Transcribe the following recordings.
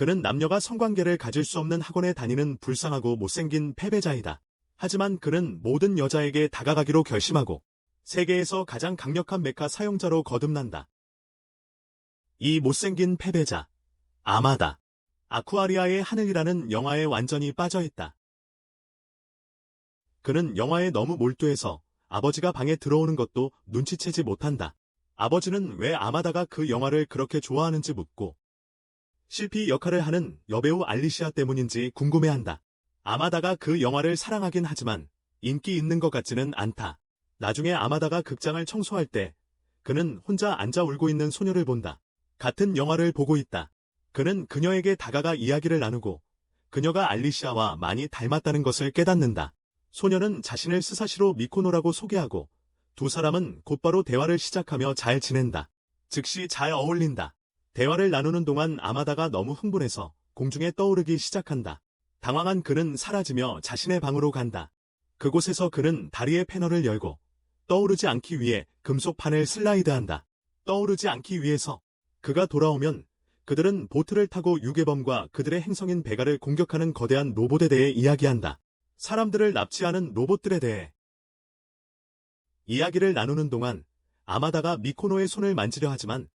그는 남녀가 성관계를 가질 수 없는 학원에 다니는 불쌍하고 못생긴 패배자이다. 하지만 그는 모든 여자에게 다가가기로 결심하고 세계에서 가장 강력한 메카 사용자로 거듭난다. 이 못생긴 패배자, 아마다. 아쿠아리아의 하늘이라는 영화에 완전히 빠져있다. 그는 영화에 너무 몰두해서 아버지가 방에 들어오는 것도 눈치채지 못한다. 아버지는 왜 아마다가 그 영화를 그렇게 좋아하는지 묻고 실피 역할을 하는 여배우 알리시아 때문인지 궁금해한다. 아마다가 그 영화를 사랑하긴 하지만 인기 있는 것 같지는 않다. 나중에 아마다가 극장을 청소할 때 그는 혼자 앉아 울고 있는 소녀를 본다. 같은 영화를 보고 있다. 그는 그녀에게 다가가 이야기를 나누고 그녀가 알리시아와 많이 닮았다는 것을 깨닫는다. 소녀는 자신을 스사시로 미코노라고 소개하고 두 사람은 곧바로 대화를 시작하며 잘 지낸다. 즉시 잘 어울린다. 대화를 나누는 동안 아마다가 너무 흥분해서 공중에 떠오르기 시작한다. 당황한 그는 사라지며 자신의 방으로 간다. 그곳에서 그는 다리의 패널을 열고 떠오르지 않기 위해 금속판을 슬라이드한다. 떠오르지 않기 위해서 그가 돌아오면 그들은 보트를 타고 유괴범과 그들의 행성인 베가를 공격하는 거대한 로봇에 대해 이야기한다. 사람들을 납치하는 로봇들에 대해 이야기를 나누는 동안 아마다가 미코노의 손을 만지려 하지만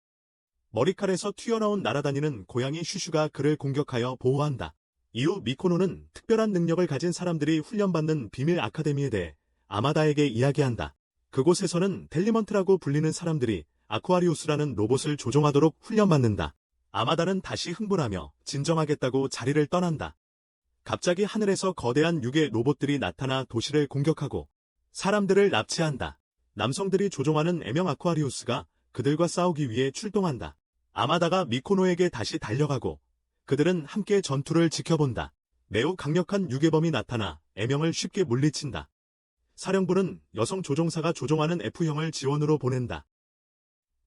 머리칼에서 튀어나온 날아다니는 고양이 슈슈가 그를 공격하여 보호한다. 이후 미코노는 특별한 능력을 가진 사람들이 훈련받는 비밀 아카데미에 대해 아마다에게 이야기한다. 그곳에서는 델리먼트라고 불리는 사람들이 아쿠아리우스라는 로봇을 조종하도록 훈련받는다. 아마다는 다시 흥분하며 진정하겠다고 자리를 떠난다. 갑자기 하늘에서 거대한 유괴 로봇들이 나타나 도시를 공격하고 사람들을 납치한다. 남성들이 조종하는 애명 아쿠아리우스가 그들과 싸우기 위해 출동한다. 아마다가 미코노에게 다시 달려가고 그들은 함께 전투를 지켜본다. 매우 강력한 유괴범이 나타나 애명을 쉽게 물리친다. 사령부는 여성 조종사가 조종하는 F형을 지원으로 보낸다.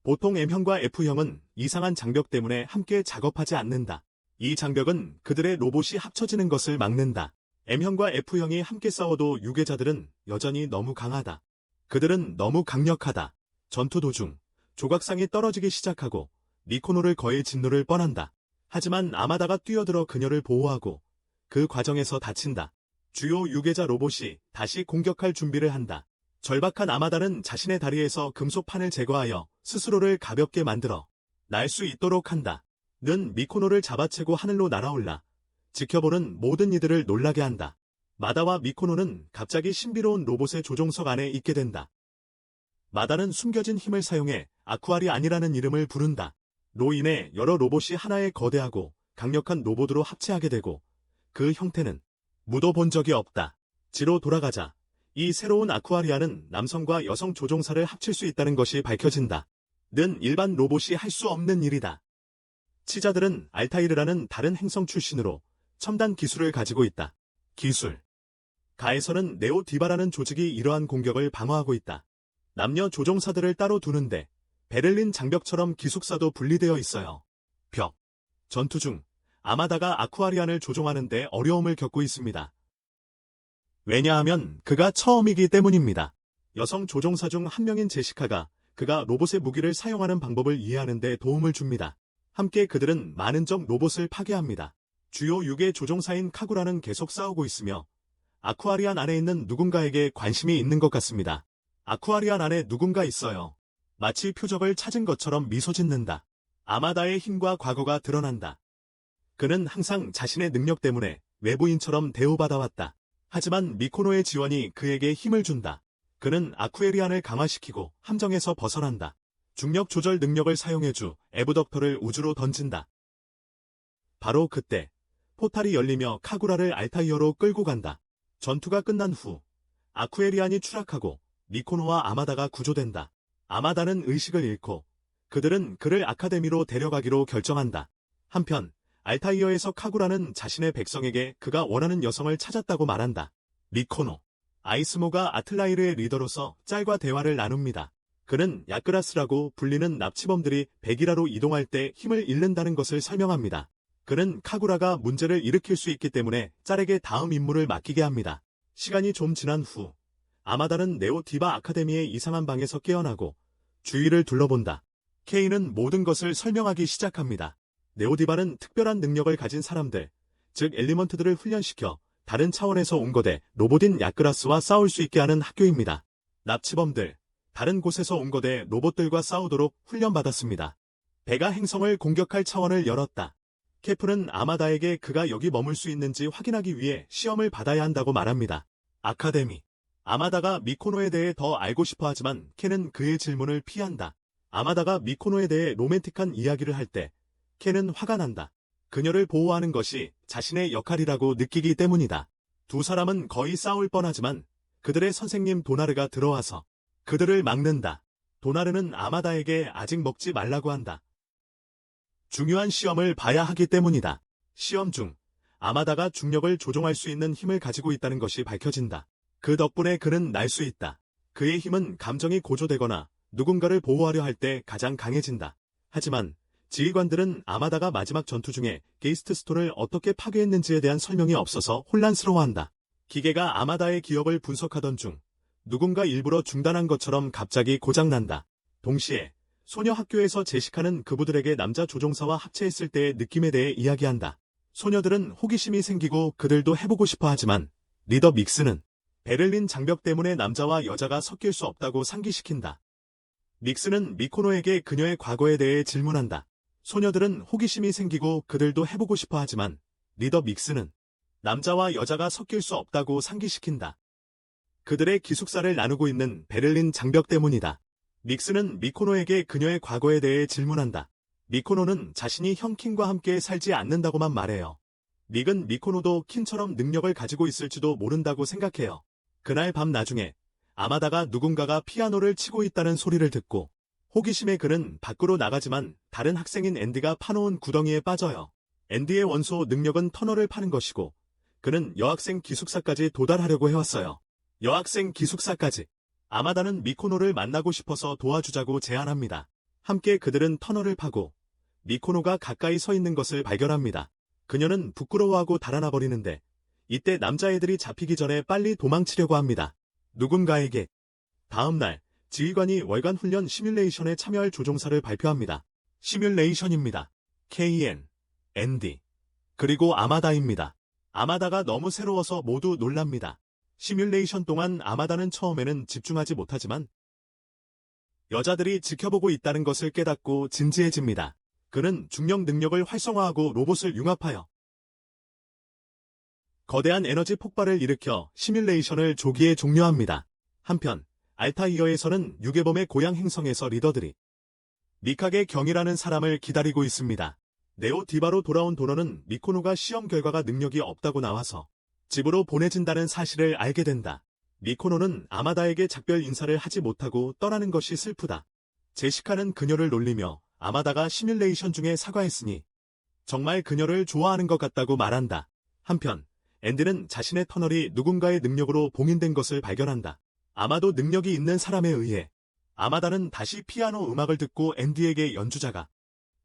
보통 M형과 F형은 이상한 장벽 때문에 함께 작업하지 않는다. 이 장벽은 그들의 로봇이 합쳐지는 것을 막는다. M형과 F형이 함께 싸워도 유괴자들은 여전히 너무 강하다. 그들은 너무 강력하다. 전투 도중 조각상이 떨어지기 시작하고 미코노를 거의 진노를 뻔한다. 하지만 아마다가 뛰어들어 그녀를 보호하고 그 과정에서 다친다. 주요 유괴자 로봇이 다시 공격할 준비를 한다. 절박한 아마다는 자신의 다리에서 금속판을 제거하여 스스로를 가볍게 만들어 날 수 있도록 한다. 는 미코노를 잡아채고 하늘로 날아올라 지켜보는 모든 이들을 놀라게 한다. 마다와 미코노는 갑자기 신비로운 로봇의 조종석 안에 있게 된다. 마다는 숨겨진 힘을 사용해 아쿠아리안이라는 이름을 부른다. 로 인해 여러 로봇이 하나의 거대하고 강력한 로봇으로 합체하게 되고 그 형태는 묻어본 적이 없다. 지로 돌아가자 이 새로운 아쿠아리안은 남성과 여성 조종사를 합칠 수 있다는 것이 밝혀진다. 는 일반 로봇이 할 수 없는 일이다. 치자들은 알타이르라는 다른 행성 출신으로 첨단 기술을 가지고 있다. 기술 가에서는 네오디바라는 조직이 이러한 공격을 방어하고 있다. 남녀 조종사들을 따로 두는데 베를린 장벽처럼 기숙사도 분리되어 있어요. 벽 전투 중 아마다가 아쿠아리안을 조종하는 데 어려움을 겪고 있습니다. 왜냐하면 그가 처음이기 때문입니다. 여성 조종사 중 한 명인 제시카가 그가 로봇의 무기를 사용하는 방법을 이해하는 데 도움을 줍니다. 함께 그들은 많은 적 로봇을 파괴합니다. 주요 유괴 조종사인 카구라는 계속 싸우고 있으며 아쿠아리안 안에 있는 누군가에게 관심이 있는 것 같습니다. 아쿠아리안 안에 누군가 있어요. 마치 표적을 찾은 것처럼 미소 짓는다. 아마다의 힘과 과거가 드러난다. 그는 항상 자신의 능력 때문에 외부인처럼 대우받아왔다. 하지만 미코노의 지원이 그에게 힘을 준다. 그는 아쿠에리안을 강화시키고 함정에서 벗어난다. 중력 조절 능력을 사용해주 에브덕터를 우주로 던진다. 바로 그때 포탈이 열리며 카구라를 알타이어로 끌고 간다. 전투가 끝난 후 아쿠에리안이 추락하고 미코노와 아마다가 구조된다. 아마다는 의식을 잃고 그들은 그를 아카데미로 데려가기로 결정한다. 한편 알타이어에서 카구라는 자신의 백성에게 그가 원하는 여성을 찾았다고 말한다. 미코노, 아이스모가 아틀라이르의 리더로서 짤과 대화를 나눕니다. 그는 야크라스라고 불리는 납치범들이 베기라로 이동할 때 힘을 잃는다는 것을 설명합니다. 그는 카구라가 문제를 일으킬 수 있기 때문에 짤에게 다음 임무를 맡기게 합니다. 시간이 좀 지난 후 아마다는 네오디바 아카데미의 이상한 방에서 깨어나고 주위를 둘러본다. 케이는 모든 것을 설명하기 시작합니다. 네오디발은 특별한 능력을 가진 사람들, 즉 엘리먼트들을 훈련시켜 다른 차원에서 온 거대 로봇인 야크라스와 싸울 수 있게 하는 학교입니다. 납치범들, 다른 곳에서 온 거대 로봇들과 싸우도록 훈련받았습니다. 배가 행성을 공격할 차원을 열었다. 케프는 아마다에게 그가 여기 머물 수 있는지 확인하기 위해 시험을 받아야 한다고 말합니다. 아카데미. 아마다가 미코노에 대해 더 알고 싶어 하지만 켄은 그의 질문을 피한다. 아마다가 미코노에 대해 로맨틱한 이야기를 할 때 켄은 화가 난다. 그녀를 보호하는 것이 자신의 역할이라고 느끼기 때문이다. 두 사람은 거의 싸울 뻔하지만 그들의 선생님 도나르가 들어와서 그들을 막는다. 도나르는 아마다에게 아직 먹지 말라고 한다. 중요한 시험을 봐야 하기 때문이다. 시험 중 아마다가 중력을 조종할 수 있는 힘을 가지고 있다는 것이 밝혀진다. 그 덕분에 그는 날 수 있다. 그의 힘은 감정이 고조되거나 누군가를 보호하려 할 때 가장 강해진다. 하지만 지휘관들은 아마다가 마지막 전투 중에 게이스트 스톤을 어떻게 파괴했는지에 대한 설명이 없어서 혼란스러워한다. 기계가 아마다의 기억을 분석하던 중 누군가 일부러 중단한 것처럼 갑자기 고장난다. 동시에 소녀 학교에서 제시카는 그부들에게 남자 조종사와 합체했을 때의 느낌에 대해 이야기한다. 소녀들은 호기심이 생기고 그들도 해보고 싶어 하지만 리더 믹스는 베를린 장벽 때문에 남자와 여자가 섞일 수 없다고 상기시킨다. 믹스는 미코노에게 그녀의 과거에 대해 질문한다. 소녀들은 호기심이 생기고 그들도 해보고 싶어 하지만 리더 믹스는 남자와 여자가 섞일 수 없다고 상기시킨다. 그들의 기숙사를 나누고 있는 베를린 장벽 때문이다. 믹스는 미코노에게 그녀의 과거에 대해 질문한다. 미코노는 자신이 형 킨과 함께 살지 않는다고만 말해요. 믹은 미코노도 킨처럼 능력을 가지고 있을지도 모른다고 생각해요. 그날 밤 나중에 아마다가 누군가가 피아노를 치고 있다는 소리를 듣고 호기심에 그는 밖으로 나가지만 다른 학생인 앤디가 파놓은 구덩이에 빠져요. 앤디의 원소 능력은 터널을 파는 것이고 그는 여학생 기숙사까지 도달하려고 해왔어요. 여학생 기숙사까지. 아마다는 미코노를 만나고 싶어서 도와주자고 제안합니다. 함께 그들은 터널을 파고 미코노가 가까이 서 있는 것을 발견합니다. 그녀는 부끄러워하고 달아나 버리는데 이때 남자애들이 잡히기 전에 빨리 도망치려고 합니다. 누군가에게. 다음 날 지휘관이 월간 훈련 시뮬레이션에 참여할 조종사를 발표합니다. 시뮬레이션입니다. KN, 앤디, 그리고 아마다입니다. 아마다가 너무 새로워서 모두 놀랍니다. 시뮬레이션 동안 아마다는 처음에는 집중하지 못하지만 여자들이 지켜보고 있다는 것을 깨닫고 진지해집니다. 그는 중력 능력을 활성화하고 로봇을 융합하여 거대한 에너지 폭발을 일으켜 시뮬레이션을 조기에 종료합니다. 한편 알타이어에서는 유괴범의 고향 행성에서 리더들이 미카게 경이라는 사람을 기다리고 있습니다. 네오 디바로 돌아온 도너는 미코노가 시험 결과가 능력이 없다고 나와서 집으로 보내진다는 사실을 알게 된다. 미코노는 아마다에게 작별 인사를 하지 못하고 떠나는 것이 슬프다. 제시카는 그녀를 놀리며 아마다가 시뮬레이션 중에 사과했으니 정말 그녀를 좋아하는 것 같다고 말한다. 한편 앤디는 자신의 터널이 누군가의 능력으로 봉인된 것을 발견한다. 아마도 능력이 있는 사람에 의해 아마다는 다시 피아노 음악을 듣고 앤디에게 연주자가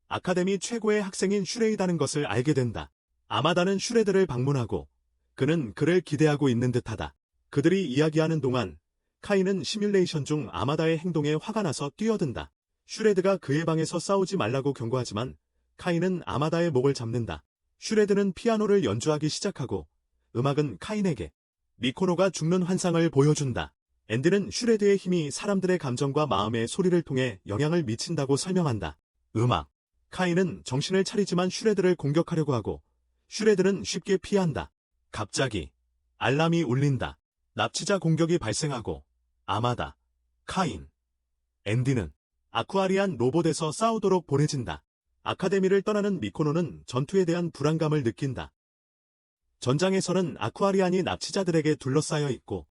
아카데미 최고의 학생인 슈레이다는 것을 알게 된다. 아마다는 슈레드를 방문하고 그는 그를 기대하고 있는 듯하다. 그들이 이야기하는 동안 카이는 시뮬레이션 중 아마다의 행동에 화가 나서 뛰어든다. 슈레드가 그의 방에서 싸우지 말라고 경고하지만 카이는 아마다의 목을 잡는다. 슈레드는 피아노를 연주하기 시작하고 음악은 카인에게 미코노가 죽는 환상을 보여준다. 앤디는 슈레드의 힘이 사람들의 감정과 마음의 소리를 통해 영향을 미친다고 설명한다. 음악. 카인은 정신을 차리지만 슈레드를 공격하려고 하고 슈레드는 쉽게 피한다. 갑자기 알람이 울린다. 납치자 공격이 발생하고 아마다, 카인, 앤디는 아쿠아리안 로봇에서 싸우도록 보내진다. 아카데미를 떠나는 미코노는 전투에 대한 불안감을 느낀다. 전장에서는 아쿠아리안이 납치자들에게 둘러싸여 있고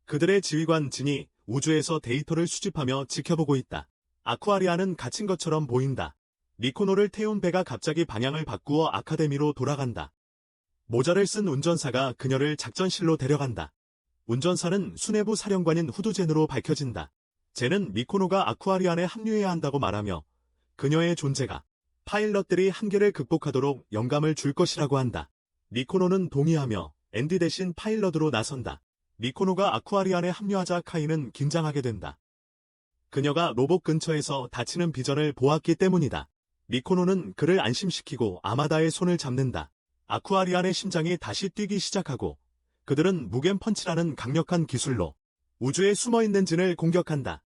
그들의 지휘관 진이 우주에서 데이터를 수집하며 지켜보고 있다. 아쿠아리안은 갇힌 것처럼 보인다. 미코노를 태운 배가 갑자기 방향을 바꾸어 아카데미로 돌아간다. 모자를 쓴 운전사가 그녀를 작전실로 데려간다. 운전사는 수뇌부 사령관인 후드젠으로 밝혀진다. 젠은 미코노가 아쿠아리안에 합류해야 한다고 말하며 그녀의 존재가 파일럿들이 한계를 극복하도록 영감을 줄 것이라고 한다. 미코노는 동의하며 앤디 대신 파일럿으로 나선다. 미코노가 아쿠아리안에 합류하자 카이는 긴장하게 된다. 그녀가 로봇 근처에서 다치는 비전을 보았기 때문이다. 미코노는 그를 안심시키고 아마다의 손을 잡는다. 아쿠아리안의 심장이 다시 뛰기 시작하고 그들은 무겐 펀치라는 강력한 기술로 우주에 숨어있는 진을 공격한다.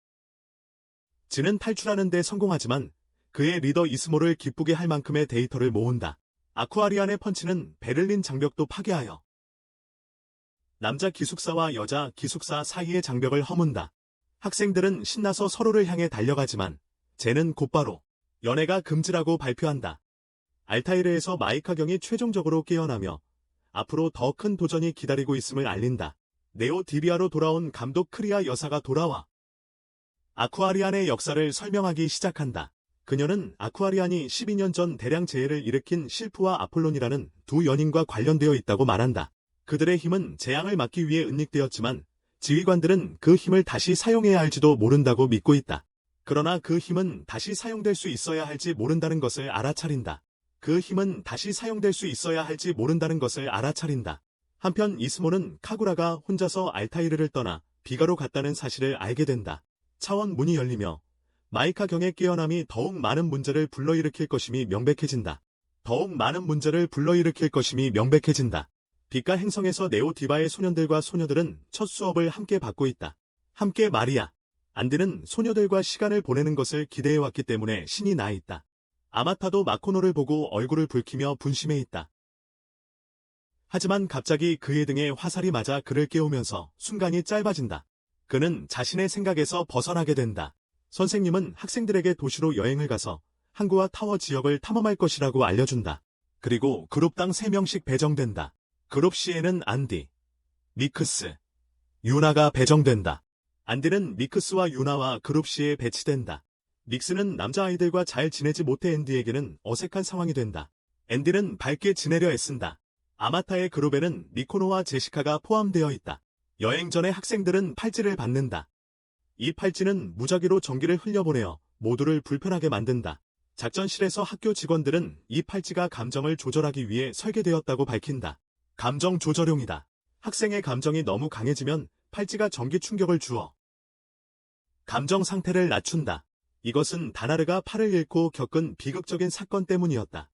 진은 탈출하는 데 성공하지만 그의 리더 이스모를 기쁘게 할 만큼의 데이터를 모은다. 아쿠아리안의 펀치는 베를린 장벽도 파괴하여 남자 기숙사와 여자 기숙사 사이의 장벽을 허문다. 학생들은 신나서 서로를 향해 달려가지만 쟤는 곧바로 연애가 금지라고 발표한다. 알타이르에서 마이카 경이 최종적으로 깨어나며 앞으로 더 큰 도전이 기다리고 있음을 알린다. 네오 디비아로 돌아온 감독 크리아 여사가 돌아와 아쿠아리안의 역사를 설명하기 시작한다. 그녀는 아쿠아리안이 12년 전 대량 재해를 일으킨 실프와 아폴론이라는 두 연인과 관련되어 있다고 말한다. 그들의 힘은 재앙을 막기 위해 은닉되었지만 지휘관들은 그 힘을 다시 사용해야 할지도 모른다고 믿고 있다. 그러나 그 힘은 다시 사용될 수 있어야 할지 모른다는 것을 알아차린다. 그 힘은 다시 사용될 수 있어야 할지 모른다는 것을 알아차린다. 한편 이스모는 카구라가 혼자서 알타이르를 떠나 비가로 갔다는 사실을 알게 된다. 차원 문이 열리며 마이카 경의 깨어남이 더욱 많은 문제를 불러일으킬 것임이 명백해진다. 더욱 많은 문제를 불러일으킬 것임이 명백해진다. 빛과 행성에서 네오 디바의 소년들과 소녀들은 첫 수업을 함께 받고 있다. 함께 말이야. 안디는 소녀들과 시간을 보내는 것을 기대해왔기 때문에 신이 나 있다. 아마타도 마코노를 보고 얼굴을 붉히며 분심해 있다. 하지만 갑자기 그의 등에 화살이 맞아 그를 깨우면서 순간이 짧아진다. 그는 자신의 생각에서 벗어나게 된다. 선생님은 학생들에게 도시로 여행을 가서 항구와 타워 지역을 탐험할 것이라고 알려준다. 그리고 그룹당 3명씩 배정된다. 그룹 C에는 안디, 미크스, 유나가 배정된다. 안디는 미크스와 유나와 그룹 C에 배치된다. 믹스는 남자아이들과 잘 지내지 못해 앤디에게는 어색한 상황이 된다. 앤디는 밝게 지내려 애쓴다. 아마타의 그룹에는 미코노와 제시카가 포함되어 있다. 여행 전에 학생들은 팔찌를 받는다. 이 팔찌는 무작위로 전기를 흘려보내어 모두를 불편하게 만든다. 작전실에서 학교 직원들은 이 팔찌가 감정을 조절하기 위해 설계되었다고 밝힌다. 감정 조절용이다. 학생의 감정이 너무 강해지면 팔찌가 전기 충격을 주어 감정 상태를 낮춘다. 이것은 다나르가 팔을 잃고 겪은 비극적인 사건 때문이었다.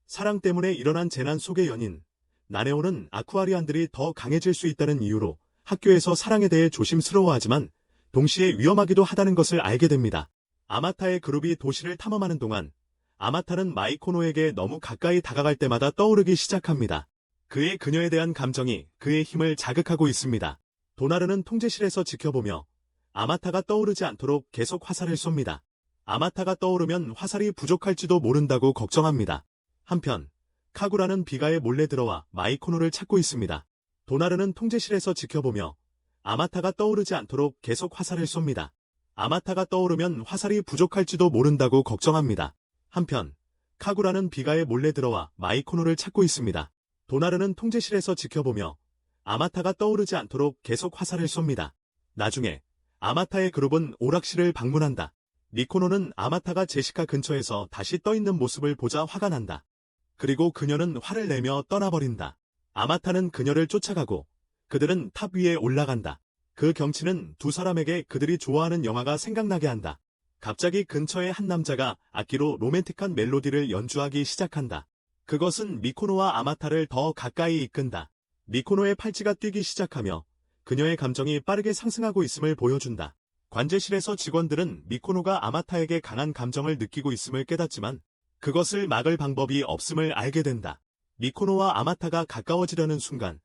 사랑 때문에 일어난 재난 속의 연인, 나네오는 아쿠아리안들이 더 강해질 수 있다는 이유로 학교에서 사랑에 대해 조심스러워하지만 동시에 위험하기도 하다는 것을 알게 됩니다. 아마타의 그룹이 도시를 탐험하는 동안 아마타는 마이코노에게 너무 가까이 다가갈 때마다 떠오르기 시작합니다. 그의 그녀에 대한 감정이 그의 힘을 자극하고 있습니다. 도나르는 통제실에서 지켜보며 아마타가 떠오르지 않도록 계속 화살을 쏩니다. 아마타가 떠오르면 화살이 부족할지도 모른다고 걱정합니다. 한편 카구라는 비가에 몰래 들어와 마이코노를 찾고 있습니다. 도나르는 통제실에서 지켜보며 아마타가 떠오르지 않도록 계속 화살을 쏩니다. 아마타가 떠오르면 화살이 부족할지도 모른다고 걱정합니다. 한편 카구라는 비가에 몰래 들어와 마이코노를 찾고 있습니다. 도나르는 통제실에서 지켜보며 아마타가 떠오르지 않도록 계속 화살을 쏩니다. 나중에 아마타의 그룹은 오락실을 방문한다. 미코노는 아마타가 제시카 근처에서 다시 떠있는 모습을 보자 화가 난다. 그리고 그녀는 화를 내며 떠나버린다. 아마타는 그녀를 쫓아가고 그들은 탑 위에 올라간다. 그 경치는 두 사람에게 그들이 좋아하는 영화가 생각나게 한다. 갑자기 근처에 한 남자가 악기로 로맨틱한 멜로디를 연주하기 시작한다. 그것은 미코노와 아마타를 더 가까이 이끈다. 미코노의 팔찌가 뛰기 시작하며 그녀의 감정이 빠르게 상승하고 있음을 보여준다. 관제실에서 직원들은 미코노가 아마타에게 강한 감정을 느끼고 있음을 깨닫지만 그것을 막을 방법이 없음을 알게 된다. 미코노와 아마타가 가까워지려는 순간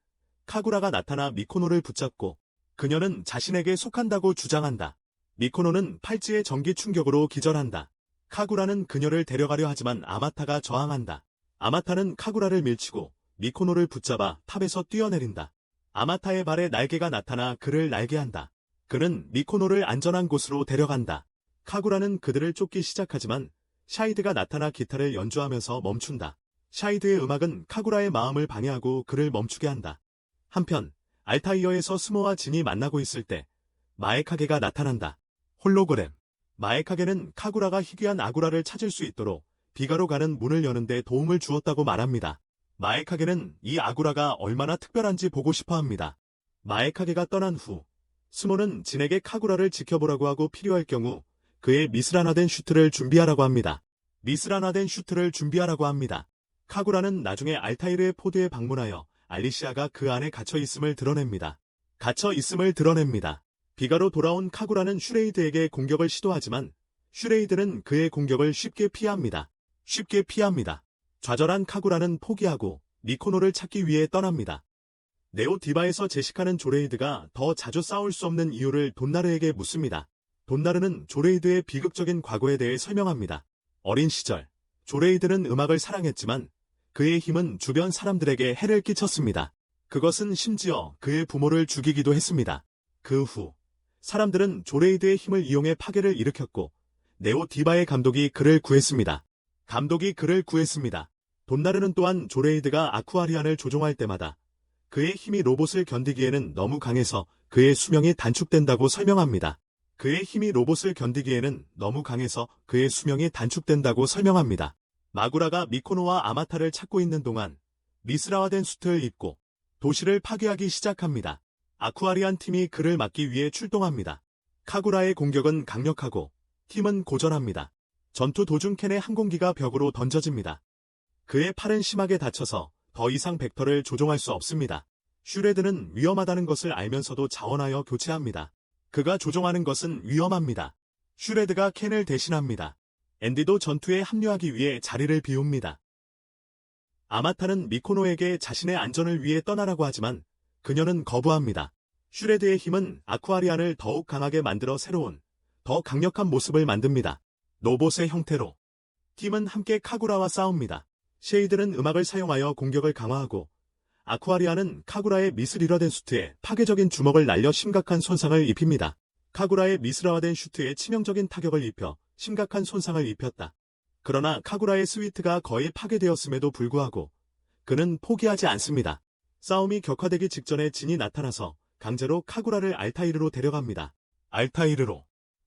카구라가 나타나 미코노를 붙잡고 그녀는 자신에게 속한다고 주장한다. 미코노는 팔찌의 전기 충격으로 기절한다. 카구라는 그녀를 데려가려 하지만 아마타가 저항한다. 아마타는 카구라를 밀치고 미코노를 붙잡아 탑에서 뛰어내린다. 아마타의 발에 날개가 나타나 그를 날게 한다. 그는 미코노를 안전한 곳으로 데려간다. 카구라는 그들을 쫓기 시작하지만 샤이드가 나타나 기타를 연주하면서 멈춘다. 샤이드의 음악은 카구라의 마음을 방해하고 그를 멈추게 한다. 한편 알타이어에서 스모와 진이 만나고 있을 때 마에카게가 나타난다. 홀로그램. 마에카게는 카구라가 희귀한 아구라를 찾을 수 있도록 비가로 가는 문을 여는데 도움을 주었다고 말합니다. 마에카게는 이 아구라가 얼마나 특별한지 보고 싶어 합니다. 마에카게가 떠난 후 스모는 진에게 카구라를 지켜보라고 하고 필요할 경우 그의 미스라나된 슈트를 준비하라고 합니다. 미스란화된 슈트를 준비하라고 합니다. 카구라는 나중에 알타이르의 포드에 방문하여 알리시아가 그 안에 갇혀 있음을 드러냅니다. 비가로 돌아온 카구라는 슈레이드에게 공격을 시도하지만 슈레이드는 그의 공격을 쉽게 피합니다. 좌절한 카구라는 포기하고 미코노를 찾기 위해 떠납니다. 네오 디바에서 제시카는 조레이드가 더 자주 싸울 수 없는 이유를 돈나르에게 묻습니다. 돈나르는 조레이드의 비극적인 과거에 대해 설명합니다. 어린 시절, 조레이드는 음악을 사랑했지만 그의 힘은 주변 사람들에게 해를 끼쳤습니다. 그것은 심지어 그의 부모를 죽이기도 했습니다. 그 후, 사람들은 조레이드의 힘을 이용해 파괴를 일으켰고 네오 디바의 감독이 그를 구했습니다. 돈나르는 또한 조레이드가 아쿠아리안을 조종할 때마다 그의 힘이 로봇을 견디기에는 너무 강해서 그의 수명이 단축된다고 설명합니다. 마구라가 미코노와 아마타를 찾고 있는 동안 미스라화된 수트를 입고 도시를 파괴하기 시작합니다. 아쿠아리안 팀이 그를 막기 위해 출동합니다. 카구라의 공격은 강력하고 팀은 고전합니다. 전투 도중 켄의 항공기가 벽으로 던져집니다. 그의 팔은 심하게 다쳐서 더 이상 벡터를 조종할 수 없습니다. 슈레드는 위험하다는 것을 알면서도 자원하여 교체합니다. 그가 조종하는 것은 위험합니다. 슈레드가 켄을 대신합니다. 앤디도 전투에 합류하기 위해 자리를 비웁니다. 아마타는 미코노에게 자신의 안전을 위해 떠나라고 하지만 그녀는 거부합니다. 슈레드의 힘은 아쿠아리안을 더욱 강하게 만들어 새로운, 더 강력한 모습을 만듭니다. 로봇의 형태로. 팀은 함께 카구라와 싸웁니다. 쉐이드는 음악을 사용하여 공격을 강화하고 아쿠아리안은 카구라의 미스리러된 슈트에 파괴적인 주먹을 날려 심각한 손상을 입힙니다. 카구라의 미스라화된 슈트에 치명적인 타격을 입혀 심각한 손상을 입혔다. 그러나 카구라의 스위트가 거의 파괴되었음에도 불구하고 그는 포기하지 않습니다. 싸움이 격화되기 직전에 진이 나타나서 강제로 카구라를 알타이르로 데려갑니다.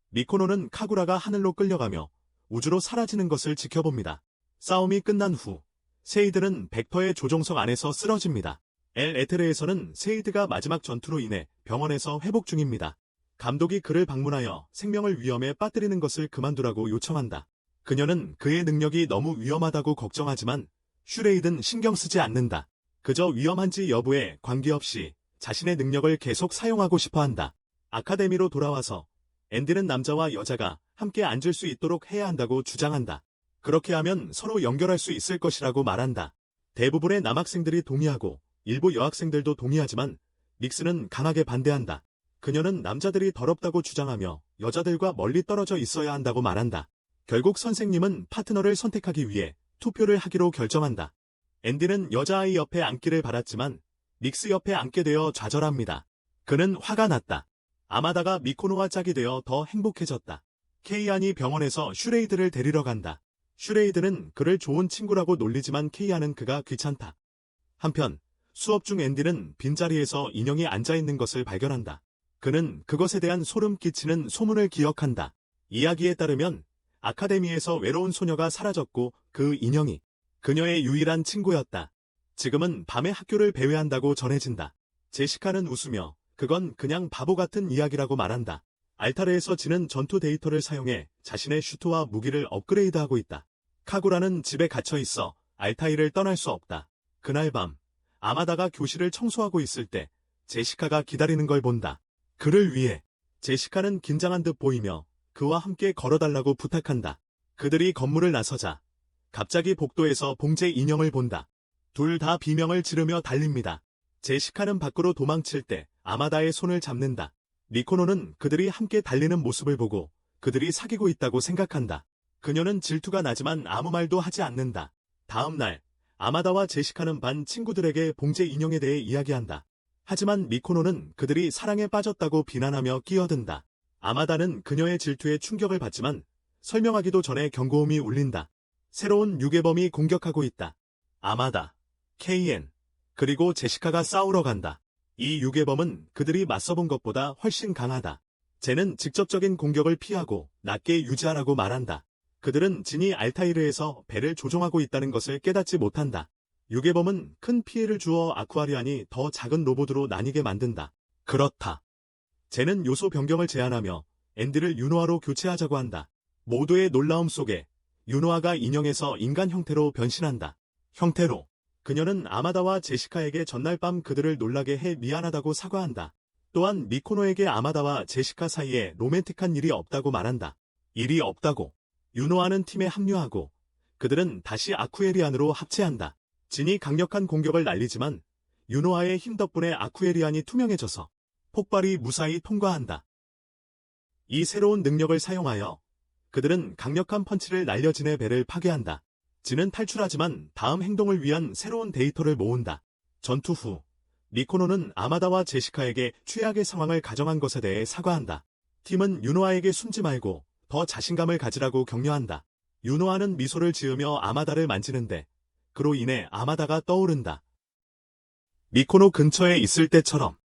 미코노는 카구라가 하늘로 끌려가며 우주로 사라지는 것을 지켜봅니다. 싸움이 끝난 후 세이드는 벡터의 조종석 안에서 쓰러집니다. 엘 에테르에서는 세이드가 마지막 전투로 인해 병원에서 회복 중입니다. 감독이 그를 방문하여 생명을 위험에 빠뜨리는 것을 그만두라고 요청한다. 그녀는 그의 능력이 너무 위험하다고 걱정하지만 슈레이드는 신경 쓰지 않는다. 그저 위험한지 여부에 관계없이 자신의 능력을 계속 사용하고 싶어한다. 아카데미로 돌아와서 앤디는 남자와 여자가 함께 앉을 수 있도록 해야 한다고 주장한다. 그렇게 하면 서로 연결할 수 있을 것이라고 말한다. 대부분의 남학생들이 동의하고 일부 여학생들도 동의하지만 닉스는 강하게 반대한다. 그녀는 남자들이 더럽다고 주장하며 여자들과 멀리 떨어져 있어야 한다고 말한다. 결국 선생님은 파트너를 선택하기 위해 투표를 하기로 결정한다. 앤디는 여자아이 옆에 앉기를 바랐지만 닉스 옆에 앉게 되어 좌절합니다. 그는 화가 났다. 아마다가 미코노와 짝이 되어 더 행복해졌다. 케이안이 병원에서 슈레이드를 데리러 간다. 슈레이드는 그를 좋은 친구라고 놀리지만 케이안은 그가 귀찮다. 한편 수업 중 앤디는 빈자리에서 인형이 앉아있는 것을 발견한다. 그는 그것에 대한 소름 끼치는 소문을 기억한다. 이야기에 따르면 아카데미에서 외로운 소녀가 사라졌고 그 인형이 그녀의 유일한 친구였다. 지금은 밤에 학교를 배회한다고 전해진다. 제시카는 웃으며 그건 그냥 바보 같은 이야기라고 말한다. 알타르에서 지는 전투 데이터를 사용해 자신의 슈트와 무기를 업그레이드하고 있다. 카구라는 집에 갇혀 있어 알타이를 떠날 수 없다. 그날 밤 아마다가 교실을 청소하고 있을 때 제시카가 기다리는 걸 본다. 그를 위해 제시카는 긴장한 듯 보이며 그와 함께 걸어달라고 부탁한다. 그들이 건물을 나서자 갑자기 복도에서 봉제 인형을 본다. 둘 다 비명을 지르며 달립니다. 제시카는 밖으로 도망칠 때 아마다의 손을 잡는다. 미코노는 그들이 함께 달리는 모습을 보고 그들이 사귀고 있다고 생각한다. 그녀는 질투가 나지만 아무 말도 하지 않는다. 다음 날 아마다와 제시카는 반 친구들에게 봉제 인형에 대해 이야기한다. 하지만 미코노는 그들이 사랑에 빠졌다고 비난하며 끼어든다. 아마다는 그녀의 질투에 충격을 받지만 설명하기도 전에 경고음이 울린다. 새로운 유괴범이 공격하고 있다. 아마다, 케이엔, 그리고 제시카가 싸우러 간다. 이 유괴범은 그들이 맞서본 것보다 훨씬 강하다. 쟤는 직접적인 공격을 피하고 낮게 유지하라고 말한다. 그들은 진이 알타이르에서 배를 조종하고 있다는 것을 깨닫지 못한다. 유괴범은 큰 피해를 주어 아쿠아리안이 더 작은 로봇으로 나뉘게 만든다. 그렇다. 쟤는 요소 변경을 제안하며 앤디를 윤호아로 교체하자고 한다. 모두의 놀라움 속에 유노아가 인형에서 인간 형태로 변신한다. 형태로. 그녀는 아마다와 제시카에게 전날 밤 그들을 놀라게 해 미안하다고 사과한다. 또한 미코노에게 아마다와 제시카 사이에 로맨틱한 일이 없다고 말한다. 일이 없다고. 유노아는 팀에 합류하고 그들은 다시 아쿠에리안으로 합체한다. 진이 강력한 공격을 날리지만 유노아의 힘 덕분에 아쿠에리안이 투명해져서 폭발이 무사히 통과한다. 이 새로운 능력을 사용하여 그들은 강력한 펀치를 날려 진의 배를 파괴한다. 진은 탈출하지만 다음 행동을 위한 새로운 데이터를 모은다. 전투 후 미코노는 아마다와 제시카에게 최악의 상황을 가정한 것에 대해 사과한다. 팀은 유노아에게 숨지 말고 더 자신감을 가지라고 격려한다. 유노아는 미소를 지으며 아마다를 만지는데 그로 인해 아마다가 떠오른다. 미코노 근처에 있을 때처럼.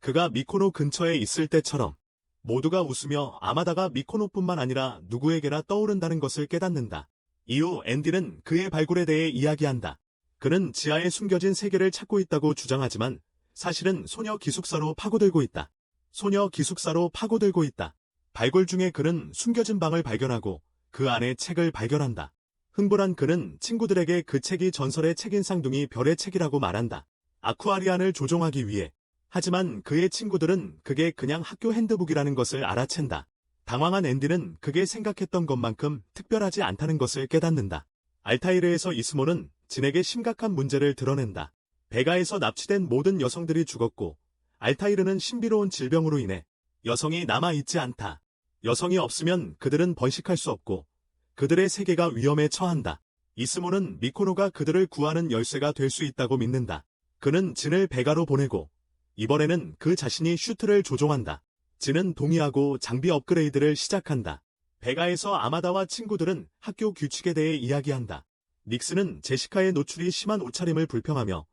그가 미코노 근처에 있을 때처럼. 모두가 웃으며 아마다가 미코노뿐만 아니라 누구에게나 떠오른다는 것을 깨닫는다. 이후 앤디는 그의 발굴에 대해 이야기한다. 그는 지하에 숨겨진 세계를 찾고 있다고 주장하지만 사실은 소녀 기숙사로 파고들고 있다. 소녀 기숙사로 파고들고 있다. 발굴 중에 그는 숨겨진 방을 발견하고 그 안에 책을 발견한다. 흥분한 그는 친구들에게 그 책이 전설의 책인 쌍둥이 별의 책이라고 말한다. 아쿠아리안을 조종하기 위해. 하지만 그의 친구들은 그게 그냥 학교 핸드북이라는 것을 알아챈다. 당황한 앤디는 그게 생각했던 것만큼 특별하지 않다는 것을 깨닫는다. 알타이르에서 이스모는 진에게 심각한 문제를 드러낸다. 베가에서 납치된 모든 여성들이 죽었고 알타이르는 신비로운 질병으로 인해 여성이 남아있지 않다. 여성이 없으면 그들은 번식할 수 없고 그들의 세계가 위험에 처한다. 이스모는 미코노가 그들을 구하는 열쇠가 될 수 있다고 믿는다. 그는 진을 베가로 보내고 이번에는 그 자신이 슈트를 조종한다. 진은 동의하고 장비 업그레이드를 시작한다. 베가에서 아마다와 친구들은 학교 규칙에 대해 이야기한다. 닉스는 제시카의 노출이 심한 옷차림을 불평하며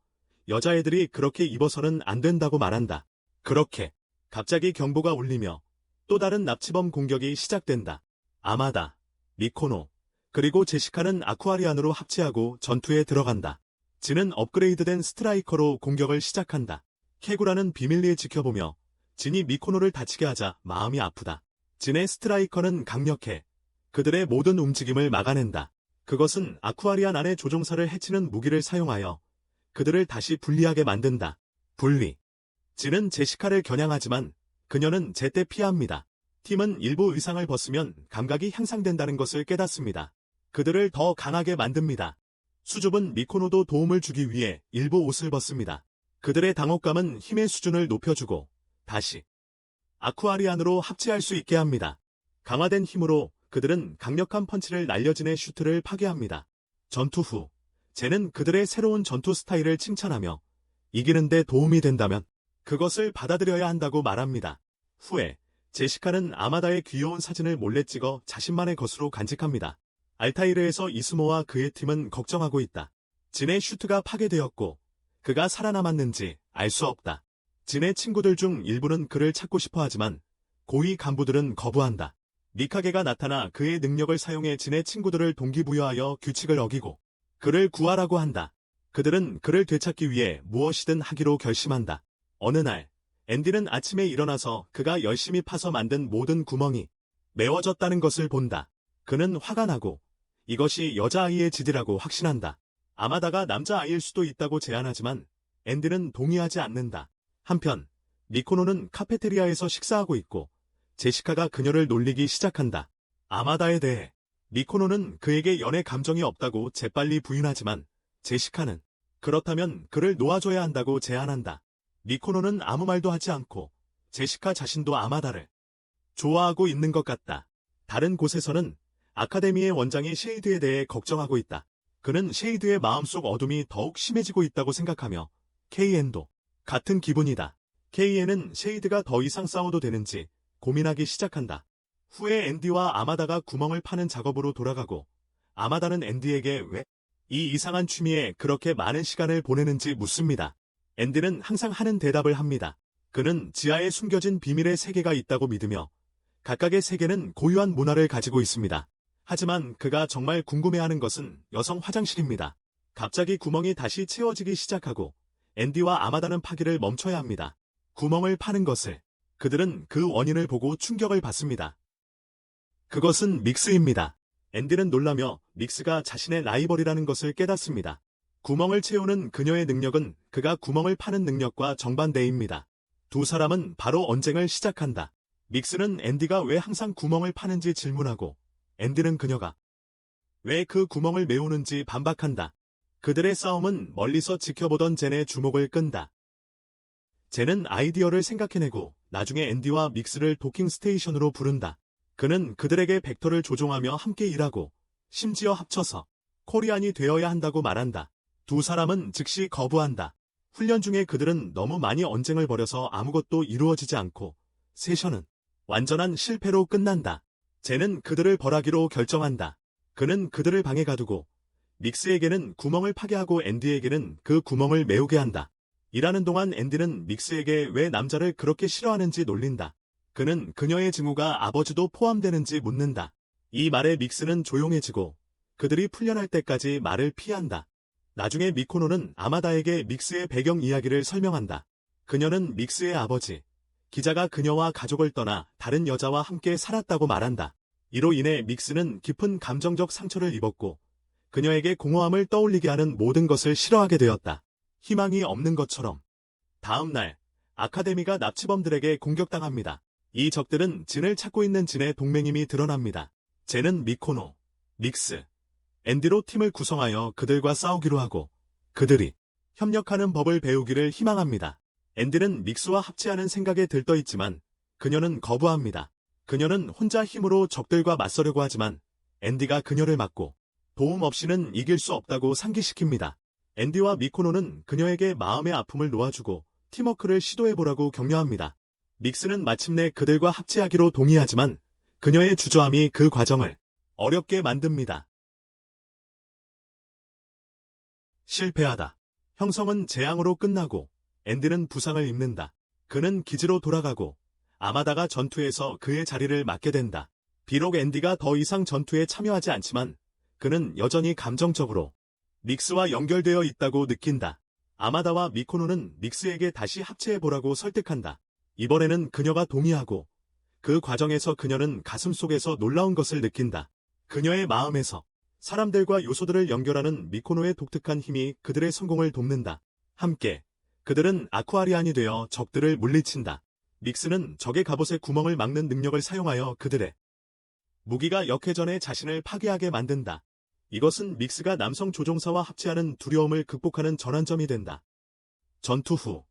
여자애들이 그렇게 입어서는 안 된다고 말한다. 그렇게 갑자기 경보가 울리며 또 다른 납치범 공격이 시작된다. 아마다, 미코노, 그리고 제시카는 아쿠아리안으로 합체하고 전투에 들어간다. 진은 업그레이드된 스트라이커로 공격을 시작한다. 케구라는 비밀리에 지켜보며 진이 미코노를 다치게 하자 마음이 아프다. 진의 스트라이커는 강력해 그들의 모든 움직임을 막아낸다. 그것은 아쿠아리안 안의 조종사를 해치는 무기를 사용하여 그들을 다시 분리하게 만든다. 분리. 진은 제시카를 겨냥하지만 그녀는 제때 피합니다. 팀은 일부 의상을 벗으면 감각이 향상된다는 것을 깨닫습니다. 그들을 더 강하게 만듭니다. 수줍은 미코노도 도움을 주기 위해 일부 옷을 벗습니다. 그들의 당혹감은 힘의 수준을 높여주고 다시 아쿠아리안으로 합체할 수 있게 합니다. 강화된 힘으로 그들은 강력한 펀치를 날려 진의 슈트를 파괴합니다. 전투 후 젠은 그들의 새로운 전투 스타일을 칭찬하며 이기는 데 도움이 된다면 그것을 받아들여야 한다고 말합니다. 후에 제시카는 아마다의 귀여운 사진을 몰래 찍어 자신만의 것으로 간직합니다. 알타이르에서 이스모와 그의 팀은 걱정하고 있다. 진의 슈트가 파괴되었고 그가 살아남았는지 알 수 없다. 진의 친구들 중 일부는 그를 찾고 싶어 하지만 고위 간부들은 거부한다. 미카게가 나타나 그의 능력을 사용해 진의 친구들을 동기부여하여 규칙을 어기고 그를 구하라고 한다. 그들은 그를 되찾기 위해 무엇이든 하기로 결심한다. 어느 날 앤디는 아침에 일어나서 그가 열심히 파서 만든 모든 구멍이 메워졌다는 것을 본다. 그는 화가 나고 이것이 여자아이의 짓이라고 확신한다. 아마다가 남자아이일 수도 있다고 제안하지만 앤디는 동의하지 않는다. 한편 미코노는 카페테리아에서 식사하고 있고 제시카가 그녀를 놀리기 시작한다. 아마다에 대해 미코노는 그에게 연애 감정이 없다고 재빨리 부인하지만 제시카는 그렇다면 그를 놓아줘야 한다고 제안한다. 미코노는 아무 말도 하지 않고 제시카 자신도 아마다를 좋아하고 있는 것 같다. 다른 곳에서는 아카데미의 원장이 쉐이드에 대해 걱정하고 있다. 그는 쉐이드의 마음속 어둠이 더욱 심해지고 있다고 생각하며 케이엔도 같은 기분이다. 케이엔은 쉐이드가 더 이상 싸워도 되는지 고민하기 시작한다. 후에 앤디와 아마다가 구멍을 파는 작업으로 돌아가고 아마다는 앤디에게 왜 이 이상한 취미에 그렇게 많은 시간을 보내는지 묻습니다. 앤디는 항상 하는 대답을 합니다. 그는 지하에 숨겨진 비밀의 세계가 있다고 믿으며 각각의 세계는 고유한 문화를 가지고 있습니다. 하지만 그가 정말 궁금해하는 것은 여성 화장실입니다. 갑자기 구멍이 다시 채워지기 시작하고 앤디와 아마다는 파기를 멈춰야 합니다. 구멍을 파는 것을. 그들은 그 원인을 보고 충격을 받습니다. 그것은 믹스입니다. 앤디는 놀라며 믹스가 자신의 라이벌이라는 것을 깨닫습니다. 구멍을 채우는 그녀의 능력은 그가 구멍을 파는 능력과 정반대입니다. 두 사람은 바로 언쟁을 시작한다. 믹스는 앤디가 왜 항상 구멍을 파는지 질문하고, 앤디는 그녀가 왜 그 구멍을 메우는지 반박한다. 그들의 싸움은 멀리서 지켜보던 젠의 주목을 끈다. 젠은 아이디어를 생각해내고 나중에 앤디와 믹스를 도킹 스테이션으로 부른다. 그는 그들에게 벡터를 조종하며 함께 일하고 심지어 합쳐서 코리안이 되어야 한다고 말한다. 두 사람은 즉시 거부한다. 훈련 중에 그들은 너무 많이 언쟁을 벌여서 아무것도 이루어지지 않고 세션은 완전한 실패로 끝난다. 젠은 그들을 벌하기로 결정한다. 그는 그들을 방에 가두고 믹스에게는 구멍을 파게 하고 앤디에게는 그 구멍을 메우게 한다. 일하는 동안 앤디는 믹스에게 왜 남자를 그렇게 싫어하는지 놀린다. 그는 그녀의 증오가 아버지도 포함되는지 묻는다. 이 말에 믹스는 조용해지고 그들이 풀려날 때까지 말을 피한다. 나중에 미코노는 아마다에게 믹스의 배경 이야기를 설명한다. 그녀는 믹스의 아버지, 기자가 그녀와 가족을 떠나 다른 여자와 함께 살았다고 말한다. 이로 인해 믹스는 깊은 감정적 상처를 입었고 그녀에게 공허함을 떠올리게 하는 모든 것을 싫어하게 되었다. 희망이 없는 것처럼. 다음 날, 아카데미가 납치범들에게 공격당합니다. 이 적들은 진을 찾고 있는 진의 동맹임이 드러납니다. 젠은 미코노, 믹스, 앤디로 팀을 구성하여 그들과 싸우기로 하고 그들이 협력하는 법을 배우기를 희망합니다. 앤디는 믹스와 합체하는 생각에 들떠있지만 그녀는 거부합니다. 그녀는 혼자 힘으로 적들과 맞서려고 하지만 앤디가 그녀를 막고 도움 없이는 이길 수 없다고 상기시킵니다. 앤디와 미코노는 그녀에게 마음의 아픔을 놓아주고 팀워크를 시도해보라고 격려합니다. 믹스는 마침내 그들과 합체하기로 동의하지만 그녀의 주저함이 그 과정을 어렵게 만듭니다. 실패하다. 형성은 재앙으로 끝나고 앤디는 부상을 입는다. 그는 기지로 돌아가고 아마다가 전투에서 그의 자리를 맡게 된다. 비록 앤디가 더 이상 전투에 참여하지 않지만 그는 여전히 감정적으로 믹스와 연결되어 있다고 느낀다. 아마다와 미코노는 믹스에게 다시 합체해보라고 설득한다. 이번에는 그녀가 동의하고 그 과정에서 그녀는 가슴속에서 놀라운 것을 느낀다. 그녀의 마음에서 사람들과 요소들을 연결하는 미코노의 독특한 힘이 그들의 성공을 돕는다. 함께 그들은 아쿠아리안이 되어 적들을 물리친다. 믹스는 적의 갑옷에 구멍을 막는 능력을 사용하여 그들의 무기가 역회전에 자신을 파괴하게 만든다. 이것은 믹스가 남성 조종사와 합체하는 두려움을 극복하는 전환점이 된다. 전투 후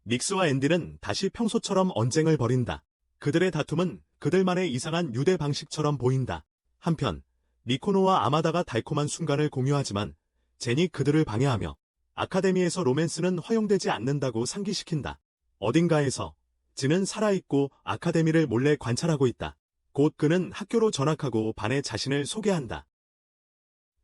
믹스와 앤디는 다시 평소처럼 언쟁을 벌인다. 그들의 다툼은 그들만의 이상한 유대 방식처럼 보인다. 한편 미코노와 아마다가 달콤한 순간을 공유하지만 젠이 그들을 방해하며 아카데미에서 로맨스는 허용되지 않는다고 상기시킨다. 어딘가에서 진은 살아있고 아카데미를 몰래 관찰하고 있다. 곧 그는 학교로 전학하고 반에 자신을 소개한다.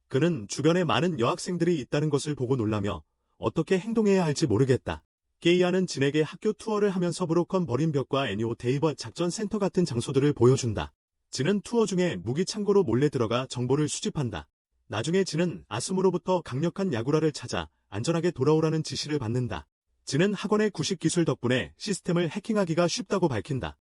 그는 주변에 많은 여학생들이 있다는 것을 보고 놀라며 어떻게 행동해야 할지 모르겠다. 게이아는 진에게 학교 투어를 하면서 브로컨 버린 벽과 애니오 데이버 작전 센터 같은 장소들을 보여준다. 진은 투어 중에 무기 창고로 몰래 들어가 정보를 수집한다. 나중에 진은 아스무로부터 강력한 야구라를 찾아 안전하게 돌아오라는 지시를 받는다. 진은 학원의 구식 기술 덕분에 시스템을 해킹하기가 쉽다고 밝힌다.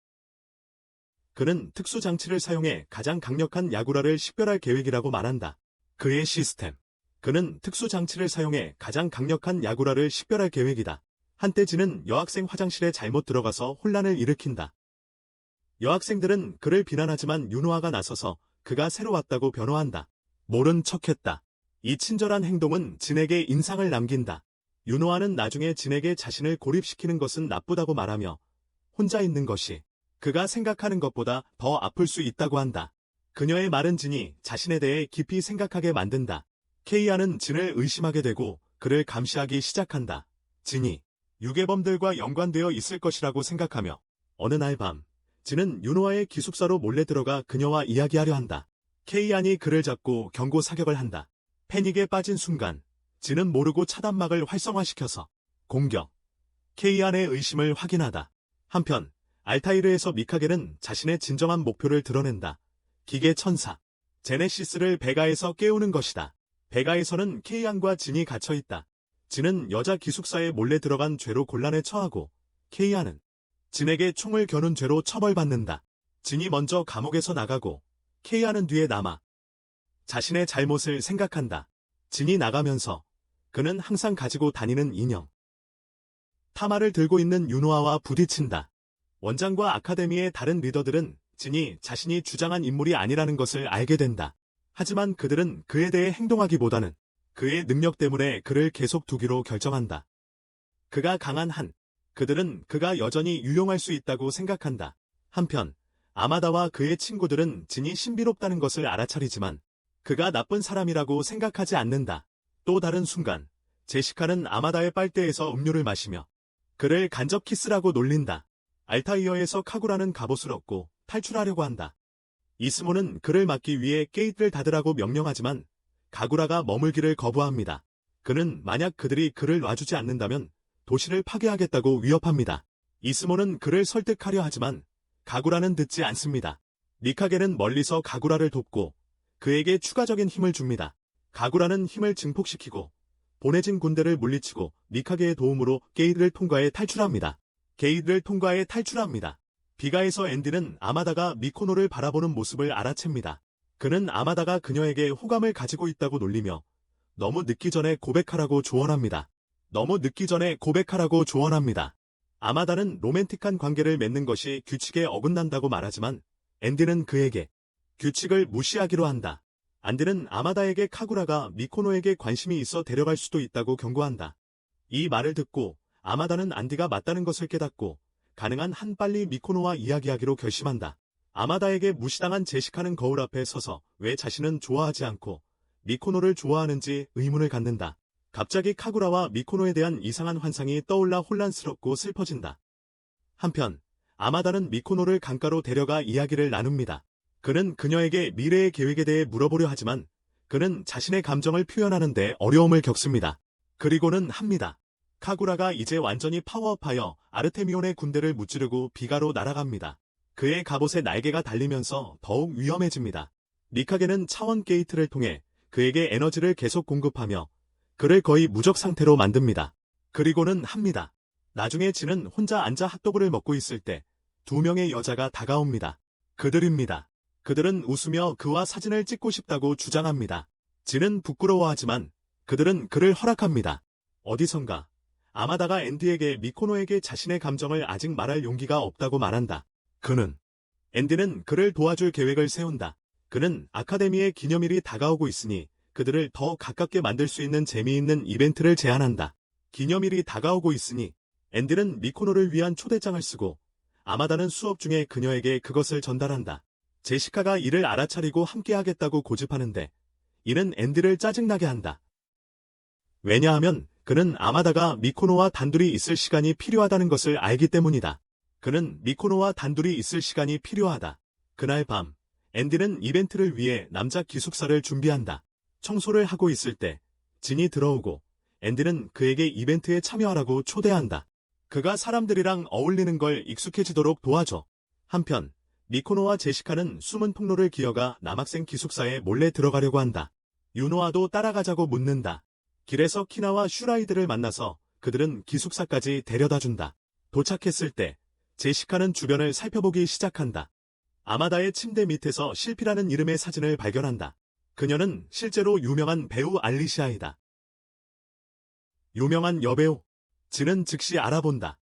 그는 특수 장치를 사용해 가장 강력한 야구라를 식별할 계획이라고 말한다. 그의 시스템. 그는 특수 장치를 사용해 가장 강력한 야구라를 식별할 계획이다. 한때 진은 여학생 화장실에 잘못 들어가서 혼란을 일으킨다. 여학생들은 그를 비난하지만 윤호아가 나서서 그가 새로 왔다고 변호한다. 모른 척했다. 이 친절한 행동은 진에게 인상을 남긴다. 윤호아는 나중에 진에게 자신을 고립시키는 것은 나쁘다고 말하며 혼자 있는 것이 그가 생각하는 것보다 더 아플 수 있다고 한다. 그녀의 말은 진이 자신에 대해 깊이 생각하게 만든다. 케이아는 진을 의심하게 되고 그를 감시하기 시작한다. 진이 유괴범들과 연관되어 있을 것이라고 생각하며 어느 날 밤 진은 윤호아의 기숙사로 몰래 들어가 그녀와 이야기하려 한다. 케이안이 그를 잡고 경고 사격을 한다. 패닉에 빠진 순간 진은 모르고 차단막을 활성화시켜서 공격. 케이안의 의심을 확인하다. 한편 알타이르에서 미카겔은 자신의 진정한 목표를 드러낸다. 기계 천사 제네시스를 베가에서 깨우는 것이다. 베가에서는 케이안과 진이 갇혀있다. 진은 여자 기숙사에 몰래 들어간 죄로 곤란에 처하고 케이안은 진에게 총을 겨눈 죄로 처벌받는다. 진이 먼저 감옥에서 나가고 케이안은 뒤에 남아 자신의 잘못을 생각한다. 진이 나가면서 그는 항상 가지고 다니는 인형 타마를 들고 있는 유노아와 부딪힌다. 원장과 아카데미의 다른 리더들은 진이 자신이 주장한 인물이 아니라는 것을 알게 된다. 하지만 그들은 그에 대해 행동하기보다는 그의 능력 때문에 그를 계속 두기로 결정한다. 그가 강한 한, 그들은 그가 여전히 유용할 수 있다고 생각한다. 한편, 아마다와 그의 친구들은 진이 신비롭다는 것을 알아차리지만 그가 나쁜 사람이라고 생각하지 않는다. 또 다른 순간, 제시카는 아마다의 빨대에서 음료를 마시며 그를 간접 키스라고 놀린다. 알타이어에서 카구라는 갑옷을 얻고 탈출하려고 한다. 이스모는 그를 막기 위해 게이트를 닫으라고 명령하지만 가구라가 머물기를 거부합니다. 그는 만약 그들이 그를 놔주지 않는다면 도시를 파괴하겠다고 위협합니다. 이스모는 그를 설득하려 하지만 가구라는 듣지 않습니다. 미카게는 멀리서 가구라를 돕고 그에게 추가적인 힘을 줍니다. 가구라는 힘을 증폭시키고 보내진 군대를 물리치고 미카게의 도움으로 게이트를 통과해 탈출합니다. 게이트를 통과해 탈출합니다. 비가에서 앤디는 아마다가 미코노를 바라보는 모습을 알아챕니다. 그는 아마다가 그녀에게 호감을 가지고 있다고 놀리며 너무 늦기 전에 고백하라고 조언합니다. 너무 늦기 전에 고백하라고 조언합니다. 아마다는 로맨틱한 관계를 맺는 것이 규칙에 어긋난다고 말하지만 앤디는 그에게 규칙을 무시하기로 한다. 앤디는 아마다에게 카구라가 미코노에게 관심이 있어 데려갈 수도 있다고 경고한다. 이 말을 듣고 아마다는 앤디가 맞다는 것을 깨닫고 가능한 한 빨리 미코노와 이야기하기로 결심한다. 아마다에게 무시당한 제시카는 거울 앞에 서서 왜 자신은 좋아하지 않고 미코노를 좋아하는지 의문을 갖는다. 갑자기 카구라와 미코노에 대한 이상한 환상이 떠올라 혼란스럽고 슬퍼진다. 한편 아마다는 미코노를 강가로 데려가 이야기를 나눕니다. 그는 그녀에게 미래의 계획에 대해 물어보려 하지만 그는 자신의 감정을 표현하는 데 어려움을 겪습니다. 그리고는 합니다. 카구라가 이제 완전히 파워업하여 아르테미온의 군대를 무찌르고 비가로 날아갑니다. 그의 갑옷에 날개가 달리면서 더욱 위험해집니다. 미카게는 차원 게이트를 통해 그에게 에너지를 계속 공급하며 그를 거의 무적 상태로 만듭니다. 그리고는 합니다. 나중에 진은 혼자 앉아 핫도그를 먹고 있을 때 두 명의 여자가 다가옵니다. 그들입니다. 그들은 웃으며 그와 사진을 찍고 싶다고 주장합니다. 진은 부끄러워하지만 그들은 그를 허락합니다. 어디선가 아마다가 앤디에게 미코노에게 자신의 감정을 아직 말할 용기가 없다고 말한다. 앤디는 그를 도와줄 계획을 세운다. 그는 아카데미의 기념일이 다가오고 있으니 그들을 더 가깝게 만들 수 있는 재미있는 이벤트를 제안한다. 기념일이 다가오고 있으니 앤디는 미코노를 위한 초대장을 쓰고 아마다는 수업 중에 그녀에게 그것을 전달한다. 제시카가 이를 알아차리고 함께하겠다고 고집하는데 이는 앤디를 짜증나게 한다. 왜냐하면 그는 아마다가 미코노와 단둘이 있을 시간이 필요하다는 것을 알기 때문이다. 그는 미코노와 단둘이 있을 시간이 필요하다. 그날 밤 앤디는 이벤트를 위해 남자 기숙사를 준비한다. 청소를 하고 있을 때 진이 들어오고 앤디는 그에게 이벤트에 참여하라고 초대한다. 그가 사람들이랑 어울리는 걸 익숙해지도록 도와줘. 한편 미코노와 제시카는 숨은 통로를 기어가 남학생 기숙사에 몰래 들어가려고 한다. 유노아도 따라가자고 묻는다. 길에서 키나와 슈라이드를 만나서 그들은 기숙사까지 데려다준다. 도착했을 때 제시카는 주변을 살펴보기 시작한다. 아마다의 침대 밑에서 실피라는 이름의 사진을 발견한다. 그녀는 실제로 유명한 배우 알리시아이다. 유명한 여배우. 진은 즉시 알아본다.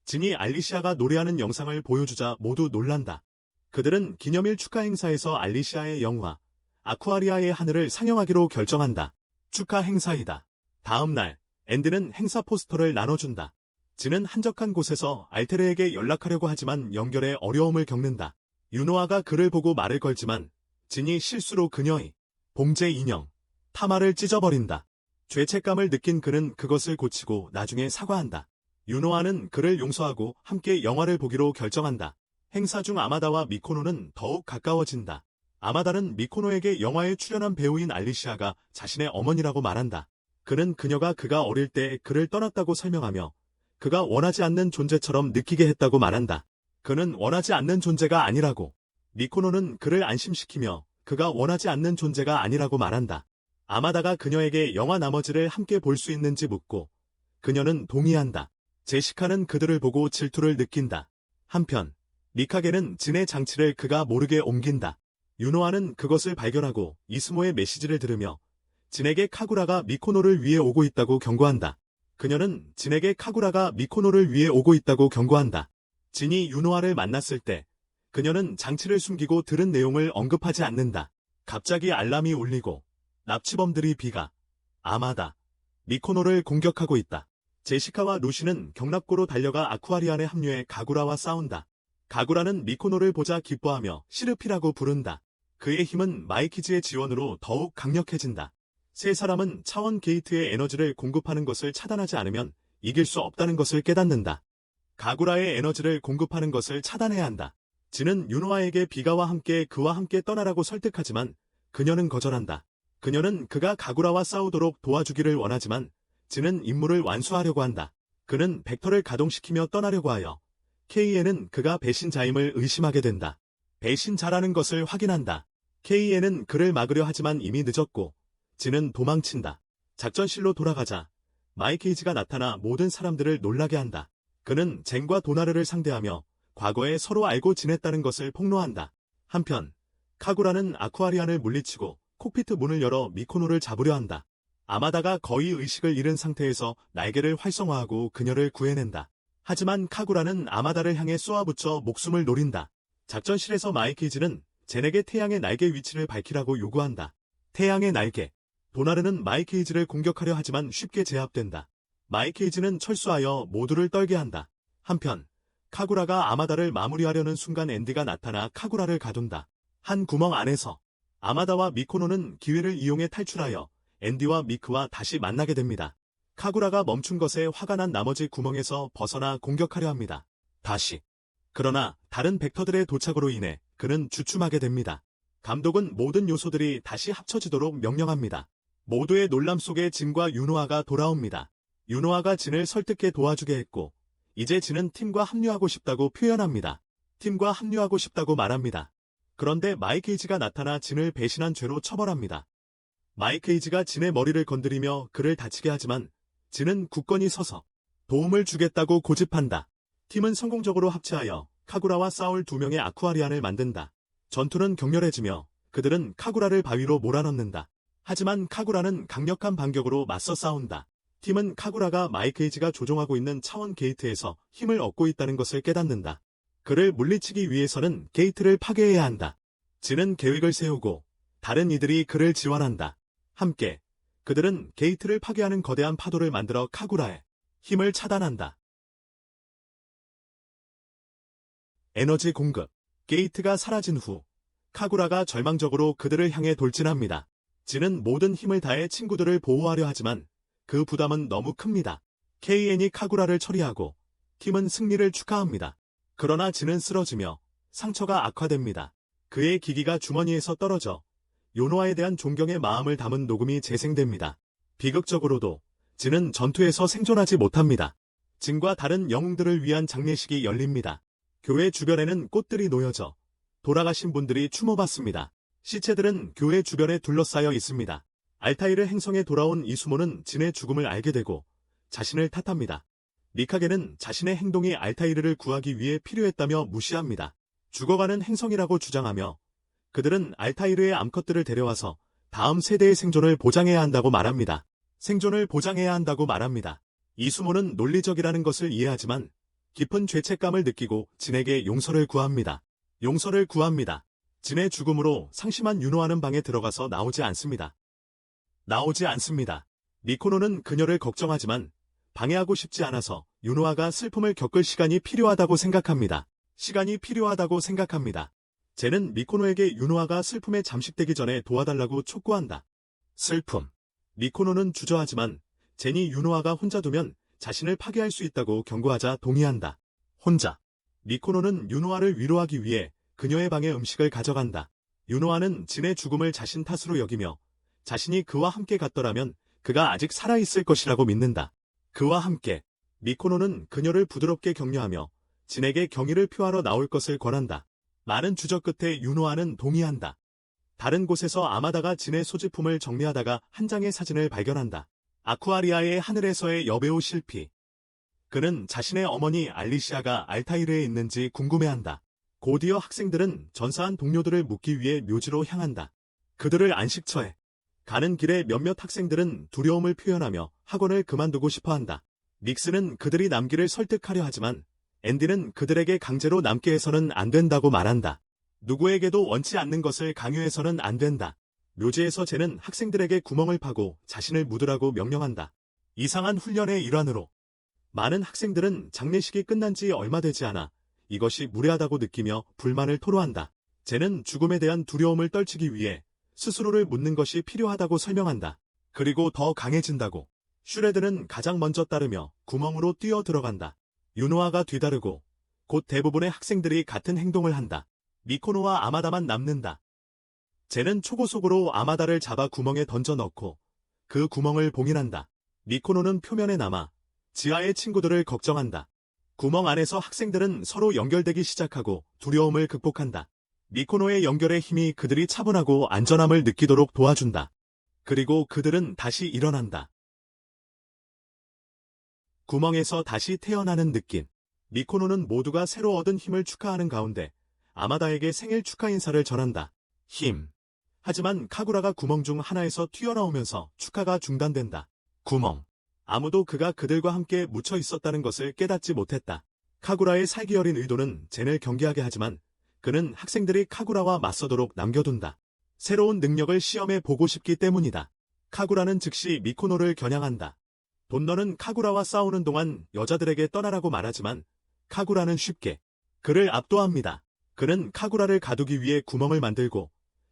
진이 알리시아가 노래하는 영상을 보여주자 모두 놀란다. 그들은 기념일 축하 행사에서 알리시아의 영화 아쿠아리아의 하늘을 상영하기로 결정한다. 축하 행사이다. 다음 날 앤디는 행사 포스터를 나눠준다. 진은 한적한 곳에서 알테르에게 연락하려고 하지만 연결에 어려움을 겪는다. 유노아가 그를 보고 말을 걸지만 진이 실수로 그녀의 봉제 인형 타마를 찢어버린다. 죄책감을 느낀 그는 그것을 고치고 나중에 사과한다. 유노아는 그를 용서하고 함께 영화를 보기로 결정한다. 행사 중 아마다와 미코노는 더욱 가까워진다. 아마다는 미코노에게 영화에 출연한 배우인 알리시아가 자신의 어머니라고 말한다. 그는 그녀가 그가 어릴 때 그를 떠났다고 설명하며 그가 원하지 않는 존재처럼 느끼게 했다고 말한다. 그는 원하지 않는 존재가 아니라고. 미코노는 그를 안심시키며 그가 원하지 않는 존재가 아니라고 말한다. 아마다가 그녀에게 영화 나머지를 함께 볼 수 있는지 묻고 그녀는 동의한다. 제시카는 그들을 보고 질투를 느낀다. 한편 미카게는 진의 장치를 그가 모르게 옮긴다. 유노아는 그것을 발견하고 이스모의 메시지를 들으며 진에게 카구라가 미코노를 위해 오고 있다고 경고한다. 그녀는 진에게 카구라가 미코노를 위해 오고 있다고 경고한다. 진이 유노아를 만났을 때 그녀는 장치를 숨기고 들은 내용을 언급하지 않는다. 갑자기 알람이 울리고 납치범들이 비가 아마다 미코노를 공격하고 있다. 제시카와 루시는 경납고로 달려가 아쿠아리안에 합류해 가구라와 싸운다. 가구라는 미코노를 보자 기뻐하며 시르피라고 부른다. 그의 힘은 마이키즈의 지원으로 더욱 강력해진다. 세 사람은 차원 게이트의 에너지를 공급하는 것을 차단하지 않으면 이길 수 없다는 것을 깨닫는다. 가구라의 에너지를 공급하는 것을 차단해야 한다. 진은 유노아에게 비가와 함께 그와 함께 떠나라고 설득하지만 그녀는 거절한다. 그녀는 그가 가구라와 싸우도록 도와주기를 원하지만 진은 임무를 완수하려고 한다. 그는 벡터를 가동시키며 떠나려고 하여 K에는 그가 배신자임을 의심하게 된다. 배신자라는 것을 확인한다. K에는 그를 막으려 하지만 이미 늦었고 진은 도망친다. 작전실로 돌아가자 마이케이지가 나타나 모든 사람들을 놀라게 한다. 그는 젠과 도나르를 상대하며 과거에 서로 알고 지냈다는 것을 폭로한다. 한편 카구라는 아쿠아리안을 물리치고 콕피트 문을 열어 미코노를 잡으려 한다. 아마다가 거의 의식을 잃은 상태에서 날개를 활성화하고 그녀를 구해낸다. 하지만 카구라는 아마다를 향해 쏘아붙여 목숨을 노린다. 작전실에서 마이케이지는 젠에게 태양의 날개 위치를 밝히라고 요구한다. 태양의 날개. 도나르는 마이케이지를 공격하려 하지만 쉽게 제압된다. 마이케이지는 철수하여 모두를 떨게 한다. 한편 카구라가 아마다를 마무리하려는 순간 앤디가 나타나 카구라를 가둔다. 한 구멍 안에서 아마다와 미코노는 기회를 이용해 탈출하여 앤디와 미크와 다시 만나게 됩니다. 카구라가 멈춘 것에 화가 난 나머지 구멍에서 벗어나 공격하려 합니다. 다시. 그러나 다른 벡터들의 도착으로 인해 그는 주춤하게 됩니다. 감독은 모든 요소들이 다시 합쳐지도록 명령합니다. 모두의 놀람 속에 진과 유노아가 돌아옵니다. 유노아가 진을 설득해 도와주게 했고 이제 진은 팀과 합류하고 싶다고 표현합니다. 팀과 합류하고 싶다고 말합니다. 그런데 마이케이지가 나타나 진을 배신한 죄로 처벌합니다. 마이케이지가 진의 머리를 건드리며 그를 다치게 하지만 진은 굳건히 서서 도움을 주겠다고 고집한다. 팀은 성공적으로 합체하여 카구라와 싸울 2명의 아쿠아리안을 만든다. 전투는 격렬해지며 그들은 카구라를 바위로 몰아넣는다. 하지만 카구라는 강력한 반격으로 맞서 싸운다. 팀은 카구라가 마이케이지가 조종하고 있는 차원 게이트에서 힘을 얻고 있다는 것을 깨닫는다. 그를 물리치기 위해서는 게이트를 파괴해야 한다. 진은 계획을 세우고 다른 이들이 그를 지원한다. 함께 그들은 게이트를 파괴하는 거대한 파도를 만들어 카구라의 힘을 차단한다. 에너지 공급. 게이트가 사라진 후 카구라가 절망적으로 그들을 향해 돌진합니다. 진은 모든 힘을 다해 친구들을 보호하려 하지만 그 부담은 너무 큽니다. KN이 카구라를 처리하고 팀은 승리를 축하합니다. 그러나 진은 쓰러지며 상처가 악화됩니다. 그의 기기가 주머니에서 떨어져 요노아에 대한 존경의 마음을 담은 녹음이 재생됩니다. 비극적으로도 진은 전투에서 생존하지 못합니다. 진과 다른 영웅들을 위한 장례식이 열립니다. 교회 주변에는 꽃들이 놓여져 돌아가신 분들이 추모받습니다. 시체들은 교회 주변에 둘러싸여 있습니다. 알타이르 행성에 돌아온 이수모는 진의 죽음을 알게 되고 자신을 탓합니다. 미카게는 자신의 행동이 알타이르를 구하기 위해 필요했다며 무시합니다. 죽어가는 행성이라고 주장하며 그들은 알타이르의 암컷들을 데려와서 다음 세대의 생존을 보장해야 한다고 말합니다. 생존을 보장해야 한다고 말합니다. 이수모는 논리적이라는 것을 이해하지만 깊은 죄책감을 느끼고 진에게 용서를 구합니다. 용서를 구합니다. 진의 죽음으로 상심한 유노아는 방에 들어가서 나오지 않습니다. 미코노는 그녀를 걱정하지만 방해하고 싶지 않아서 유노아가 슬픔을 겪을 시간이 필요하다고 생각합니다. 젠은 미코노에게 유노아가 슬픔에 잠식되기 전에 도와달라고 촉구한다. 슬픔. 미코노는 주저하지만 젠이 유노아가 혼자 두면 자신을 파괴할 수 있다고 경고하자 동의한다. 혼자. 미코노는 유노아를 위로하기 위해 그녀의 방에 음식을 가져간다. 유노아는 진의 죽음을 자신 탓으로 여기며 자신이 그와 함께 갔더라면 그가 아직 살아있을 것이라고 믿는다. 그와 함께 미코노는 그녀를 부드럽게 격려하며 진에게 경의를 표하러 나올 것을 권한다. 많은 주저 끝에 유노아는 동의한다. 다른 곳에서 아마다가 진의 소지품을 정리하다가 한 장의 사진을 발견한다. 아쿠아리아의 하늘에서의 여배우 실피. 그는 자신의 어머니 알리시아가 알타이르에 있는지 궁금해한다. 곧이어 학생들은 전사한 동료들을 묻기 위해 묘지로 향한다. 그들을 안식처에 가는 길에 몇몇 학생들은 두려움을 표현하며 학원을 그만두고 싶어한다. 닉스는 그들이 남기를 설득하려 하지만 앤디는 그들에게 강제로 남게 해서는 안 된다고 말한다. 누구에게도 원치 않는 것을 강요해서는 안 된다. 묘지에서 쟤는 학생들에게 구멍을 파고 자신을 묻으라고 명령한다. 이상한 훈련의 일환으로 많은 학생들은 장례식이 끝난 지 얼마 되지 않아 이것이 무례하다고 느끼며 불만을 토로한다. 쟤는 죽음에 대한 두려움을 떨치기 위해 스스로를 묻는 것이 필요하다고 설명한다. 그리고 더 강해진다고. 슈레드는 가장 먼저 따르며 구멍으로 뛰어 들어간다. 유노아가 뒤따르고 곧 대부분의 학생들이 같은 행동을 한다. 미코노와 아마다만 남는다. 쟤는 초고속으로 아마다를 잡아 구멍에 던져 넣고 그 구멍을 봉인한다. 미코노는 표면에 남아 지하의 친구들을 걱정한다. 구멍 안에서 학생들은 서로 연결되기 시작하고 두려움을 극복한다. 미코노의 연결의 힘이 그들이 차분하고 안전함을 느끼도록 도와준다. 그리고 그들은 다시 일어난다. 구멍에서 다시 태어나는 느낌. 미코노는 모두가 새로 얻은 힘을 축하하는 가운데 아마다에게 생일 축하 인사를 전한다. 힘. 하지만 카구라가 구멍 중 하나에서 튀어나오면서 축하가 중단된다. 구멍. 아무도 그가 그들과 함께 묻혀 있었다는 것을 깨닫지 못했다. 카구라의 살기 어린 의도는 젠을 경계하게 하지만 그는 학생들이 카구라와 맞서도록 남겨둔다. 새로운 능력을 시험해 보고 싶기 때문이다. 카구라는 즉시 미코노를 겨냥한다. 돈너는 카구라와 싸우는 동안 여자들에게 떠나라고 말하지만 카구라는 쉽게 그를 압도합니다. 그는 카구라를 가두기 위해 구멍을 만들고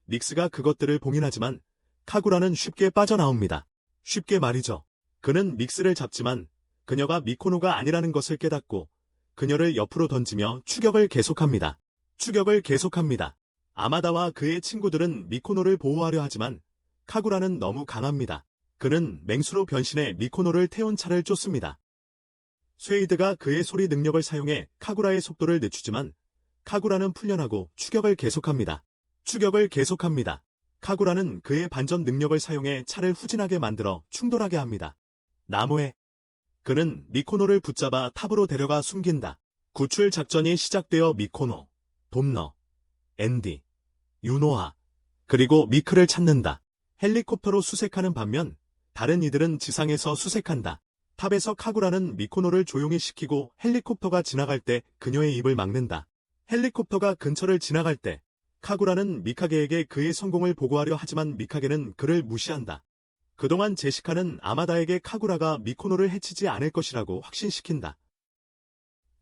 닉스가 그것들을 봉인하지만 카구라는 쉽게 빠져나옵니다. 쉽게 말이죠. 그는 닉스를 잡지만 그녀가 미코노가 아니라는 것을 깨닫고 그녀를 옆으로 던지며 추격을 계속합니다. 추격을 계속합니다. 아마다와 그의 친구들은 미코노를 보호하려 하지만 카구라는 너무 강합니다. 그는 맹수로 변신해 미코노를 태운 차를 쫓습니다. 쇠이드가 그의 소리 능력을 사용해 카구라의 속도를 늦추지만 카구라는 풀려나고 추격을 계속합니다. 추격을 계속합니다. 카구라는 그의 반전 능력을 사용해 차를 후진하게 만들어 충돌하게 합니다. 나무에 그는 미코노를 붙잡아 탑으로 데려가 숨긴다. 구출 작전이 시작되어 미코노, 돔너, 앤디, 유노아, 그리고 미크를 찾는다. 헬리콥터로 수색하는 반면 다른 이들은 지상에서 수색한다. 탑에서 카구라는 미코노를 조용히 시키고 헬리콥터가 지나갈 때 그녀의 입을 막는다. 헬리콥터가 근처를 지나갈 때 카구라는 미카게에게 그의 성공을 보고하려 하지만 미카게는 그를 무시한다. 그동안 제시카는 아마다에게 카구라가 미코노를 해치지 않을 것이라고 확신시킨다.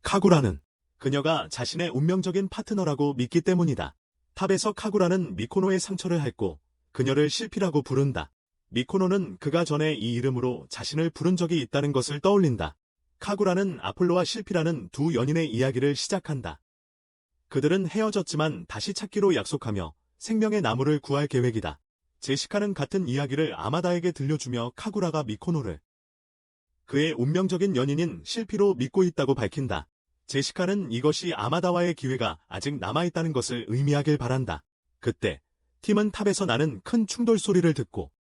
카구라는 그녀가 자신의 운명적인 파트너라고 믿기 때문이다. 탑에서 카구라는 미코노의 상처를 핥고 그녀를 실피라고 부른다. 미코노는 그가 전에 이 이름으로 자신을 부른 적이 있다는 것을 떠올린다. 카구라는 아폴로와 실피라는 두 연인의 이야기를 시작한다. 그들은 헤어졌지만 다시 찾기로 약속하며 생명의 나무를 구할 계획이다. 제시카는 같은 이야기를 아마다에게 들려주며 카구라가 미코노를 그의 운명적인 연인인 실피로 믿고 있다고 밝힌다. 제시카는 이것이 아마다와의 기회가 아직 남아있다는 것을 의미하길 바란다. 그때 팀은 탑에서 나는 큰 충돌 소리를 듣고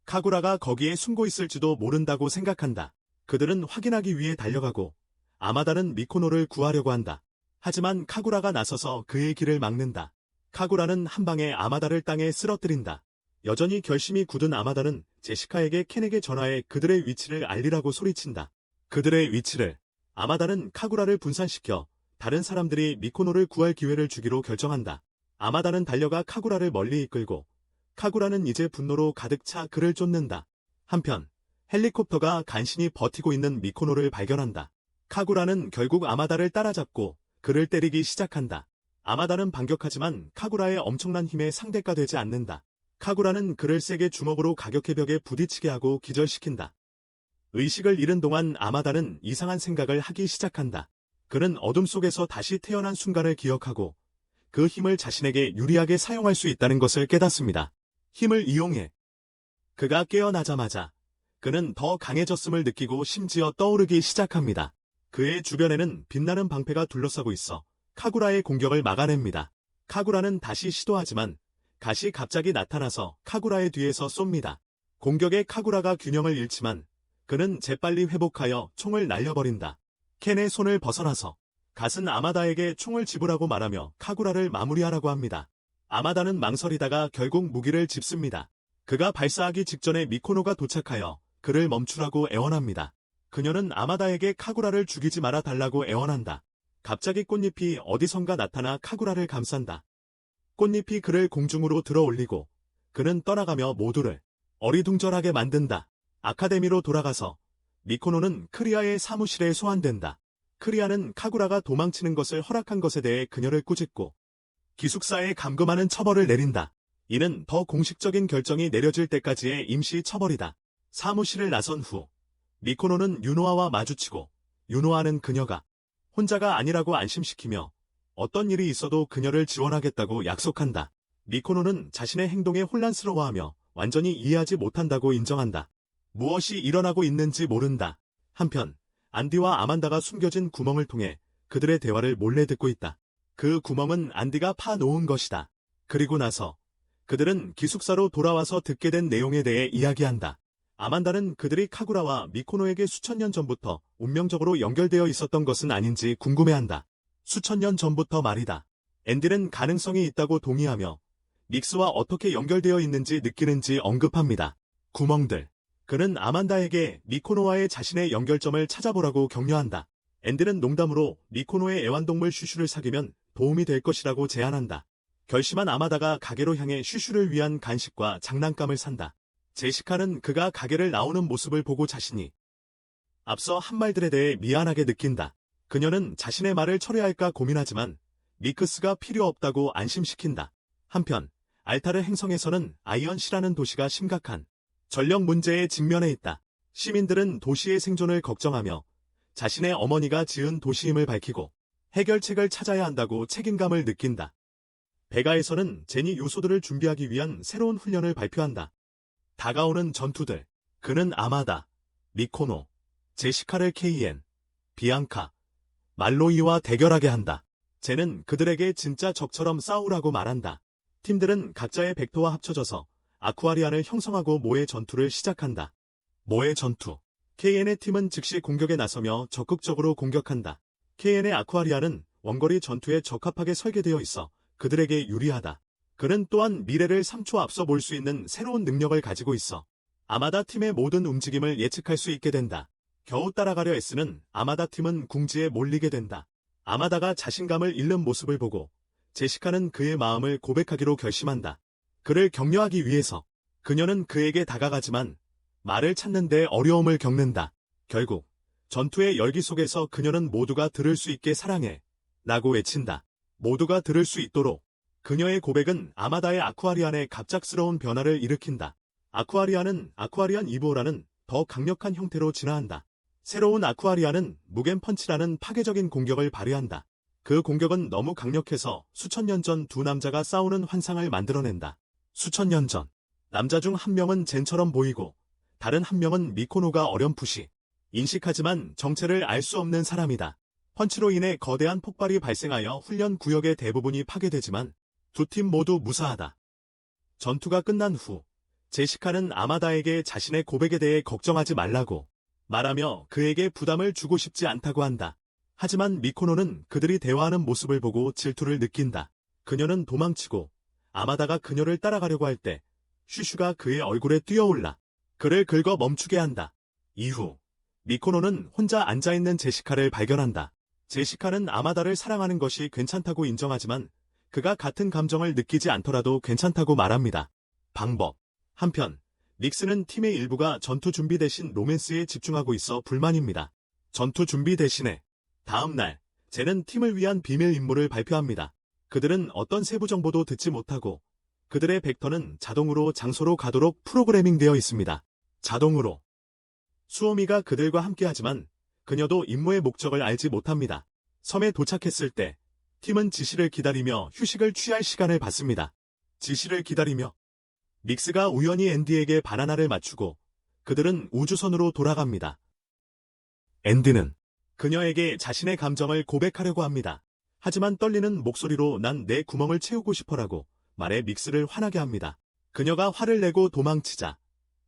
카구라가 거기에 숨고 있을지도 모른다고 생각한다. 그들은 확인하기 위해 달려가고 아마다는 미코노를 구하려고 한다. 하지만 카구라가 나서서 그의 길을 막는다. 카구라는 한 방에 아마다를 땅에 쓰러뜨린다. 여전히 결심이 굳은 아마다는 제시카에게 켄에게 전화해 그들의 위치를 알리라고 소리친다. 그들의 위치를 아마다는 카구라를 분산시켜 다른 사람들이 미코노를 구할 기회를 주기로 결정한다. 아마다는 달려가 카구라를 멀리 이끌고 카구라는 이제 분노로 가득 차 그를 쫓는다. 한편 헬리콥터가 간신히 버티고 있는 미코노를 발견한다. 카구라는 결국 아마다를 따라잡고 그를 때리기 시작한다. 아마다는 반격하지만 카구라의 엄청난 힘에 상대가 되지 않는다. 카구라는 그를 세게 주먹으로 가격해 벽에 부딪히게 하고 기절시킨다. 의식을 잃은 동안 아마다는 이상한 생각을 하기 시작한다. 그는 어둠 속에서 다시 태어난 순간을 기억하고 그 힘을 자신에게 유리하게 사용할 수 있다는 것을 깨닫습니다. 힘을 이용해 그가 깨어나자마자 그는 더 강해졌음을 느끼고 심지어 떠오르기 시작합니다. 그의 주변에는 빛나는 방패가 둘러싸고 있어 카구라의 공격을 막아냅니다. 카구라는 다시 시도하지만 갓이 갑자기 나타나서 카구라의 뒤에서 쏩니다. 공격에 카구라가 균형을 잃지만 그는 재빨리 회복하여 총을 날려버린다. 켄의 손을 벗어나서 갓은 아마다에게 총을 집으라고 말하며 카구라를 마무리하라고 합니다. 아마다는 망설이다가 결국 무기를 짚습니다. 그가 발사하기 직전에 미코노가 도착하여 그를 멈추라고 애원합니다. 그녀는 아마다에게 카구라를 죽이지 말아 달라고 애원한다. 갑자기 꽃잎이 어디선가 나타나 카구라를 감싼다. 꽃잎이 그를 공중으로 들어 올리고 그는 떠나가며 모두를 어리둥절하게 만든다. 아카데미로 돌아가서 미코노는 크리아의 사무실에 소환된다. 크리아는 카구라가 도망치는 것을 허락한 것에 대해 그녀를 꾸짖고 기숙사에 감금하는 처벌을 내린다. 이는 더 공식적인 결정이 내려질 때까지의 임시 처벌이다. 사무실을 나선 후 미코노는 유노아와 마주치고 유노아는 그녀가 혼자가 아니라고 안심시키며 어떤 일이 있어도 그녀를 지원하겠다고 약속한다. 미코노는 자신의 행동에 혼란스러워하며 완전히 이해하지 못한다고 인정한다. 무엇이 일어나고 있는지 모른다. 한편 안디와 아만다가 숨겨진 구멍을 통해 그들의 대화를 몰래 듣고 있다. 그 구멍은 안디가 파놓은 것이다. 그리고 나서 그들은 기숙사로 돌아와서 듣게 된 내용에 대해 이야기한다. 아만다는 그들이 카구라와 미코노에게 수천 년 전부터 운명적으로 연결되어 있었던 것은 아닌지 궁금해한다. 수천 년 전부터 말이다. 앤디는 가능성이 있다고 동의하며 닉스와 어떻게 연결되어 있는지 느끼는지 언급합니다. 구멍들. 그는 아만다에게 미코노와의 자신의 연결점을 찾아보라고 격려한다. 앤디는 농담으로 미코노의 애완동물 슈슈를 사귀면 도움이 될 것이라고 제안한다. 결심한 아마다가 가게로 향해 슈슈를 위한 간식과 장난감을 산다. 제시카는 그가 가게를 나오는 모습을 보고 자신이 앞서 한 말들에 대해 미안하게 느낀다. 그녀는 자신의 말을 철회할까 고민하지만 미크스가 필요 없다고 안심시킨다. 한편 알타르 행성에서는 아이언시라는 도시가 심각한 전력 문제에 직면해 있다. 시민들은 도시의 생존을 걱정하며 자신의 어머니가 지은 도시임을 밝히고 해결책을 찾아야 한다고 책임감을 느낀다. 베가에서는 제니 요소들을 준비하기 위한 새로운 훈련을 발표한다. 다가오는 전투들. 그는 아마다, 미코노, 제시카를 케이엔, 비앙카, 말로이와 대결하게 한다. 쟤는 그들에게 진짜 적처럼 싸우라고 말한다. 팀들은 각자의 벡터와 합쳐져서 아쿠아리안을 형성하고 모의 전투를 시작한다. 모의 전투. 케이엔의 팀은 즉시 공격에 나서며 적극적으로 공격한다. 케이엔의 아쿠아리안은 원거리 전투에 적합하게 설계되어 있어 그들에게 유리하다. 그는 또한 미래를 3초 앞서 볼 수 있는 새로운 능력을 가지고 있어 아마다 팀의 모든 움직임을 예측할 수 있게 된다. 겨우 따라가려 애쓰는 아마다 팀은 궁지에 몰리게 된다. 아마다가 자신감을 잃는 모습을 보고 제시카는 그의 마음을 고백하기로 결심한다. 그를 격려하기 위해서 그녀는 그에게 다가가지만 말을 찾는 데 어려움을 겪는다. 결국 전투의 열기 속에서 그녀는 모두가 들을 수 있게 사랑해 라고 외친다. 모두가 들을 수 있도록. 그녀의 고백은 아마다의 아쿠아리안의 갑작스러운 변화를 일으킨다. 아쿠아리안은 아쿠아리안 이보라는 더 강력한 형태로 진화한다. 새로운 아쿠아리안은 무겐 펀치라는 파괴적인 공격을 발휘한다. 그 공격은 너무 강력해서 수천 년 전 두 남자가 싸우는 환상을 만들어낸다. 수천 년 전, 남자 중 한 명은 젠처럼 보이고 다른 한 명은 미코노가 어렴풋이 인식하지만 정체를 알 수 없는 사람이다. 펀치로 인해 거대한 폭발이 발생하여 훈련 구역의 대부분이 파괴되지만 두 팀 모두 무사하다. 전투가 끝난 후 제시카는 아마다에게 자신의 고백에 대해 걱정하지 말라고 말하며 그에게 부담을 주고 싶지 않다고 한다. 하지만 미코노는 그들이 대화하는 모습을 보고 질투를 느낀다. 그녀는 도망치고 아마다가 그녀를 따라가려고 할 때 슈슈가 그의 얼굴에 뛰어올라 그를 긁어 멈추게 한다. 이후 미코노는 혼자 앉아있는 제시카를 발견한다. 제시카는 아마다를 사랑하는 것이 괜찮다고 인정하지만 그가 같은 감정을 느끼지 않더라도 괜찮다고 말합니다. 방법. 한편 닉스는 팀의 일부가 전투 준비 대신 로맨스에 집중하고 있어 불만입니다. 전투 준비 대신에 다음 날 쟤는 팀을 위한 비밀 임무를 발표합니다. 그들은 어떤 세부 정보도 듣지 못하고 그들의 벡터는 자동으로 장소로 가도록 프로그래밍되어 있습니다. 자동으로. 수오미가 그들과 함께하지만 그녀도 임무의 목적을 알지 못합니다. 섬에 도착했을 때 팀은 지시를 기다리며 휴식을 취할 시간을 받습니다. 지시를 기다리며 닉스가 우연히 앤디에게 바나나를 맞추고 그들은 우주선으로 돌아갑니다. 앤디는 그녀에게 자신의 감정을 고백하려고 합니다. 하지만 떨리는 목소리로 난 내 구멍을 채우고 싶어라고 말해 믹스를 화나게 합니다. 그녀가 화를 내고 도망치자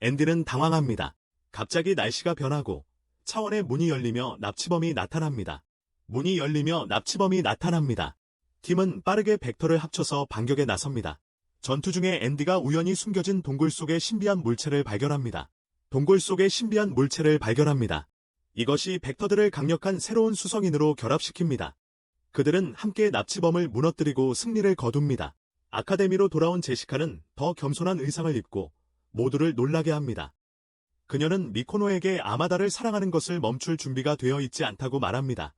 앤디는 당황합니다. 갑자기 날씨가 변하고 차원의 문이 열리며 납치범이 나타납니다. 문이 열리며 납치범이 나타납니다. 팀은 빠르게 벡터를 합쳐서 반격에 나섭니다. 전투 중에 앤디가 우연히 숨겨진 동굴 속의 신비한 물체를 발견합니다. 동굴 속의 신비한 물체를 발견합니다. 이것이 벡터들을 강력한 새로운 수성인으로 결합시킵니다. 그들은 함께 납치범을 무너뜨리고 승리를 거둡니다. 아카데미로 돌아온 제시카는 더 겸손한 의상을 입고 모두를 놀라게 합니다. 그녀는 미코노에게 아마다를 사랑하는 것을 멈출 준비가 되어 있지 않다고 말합니다.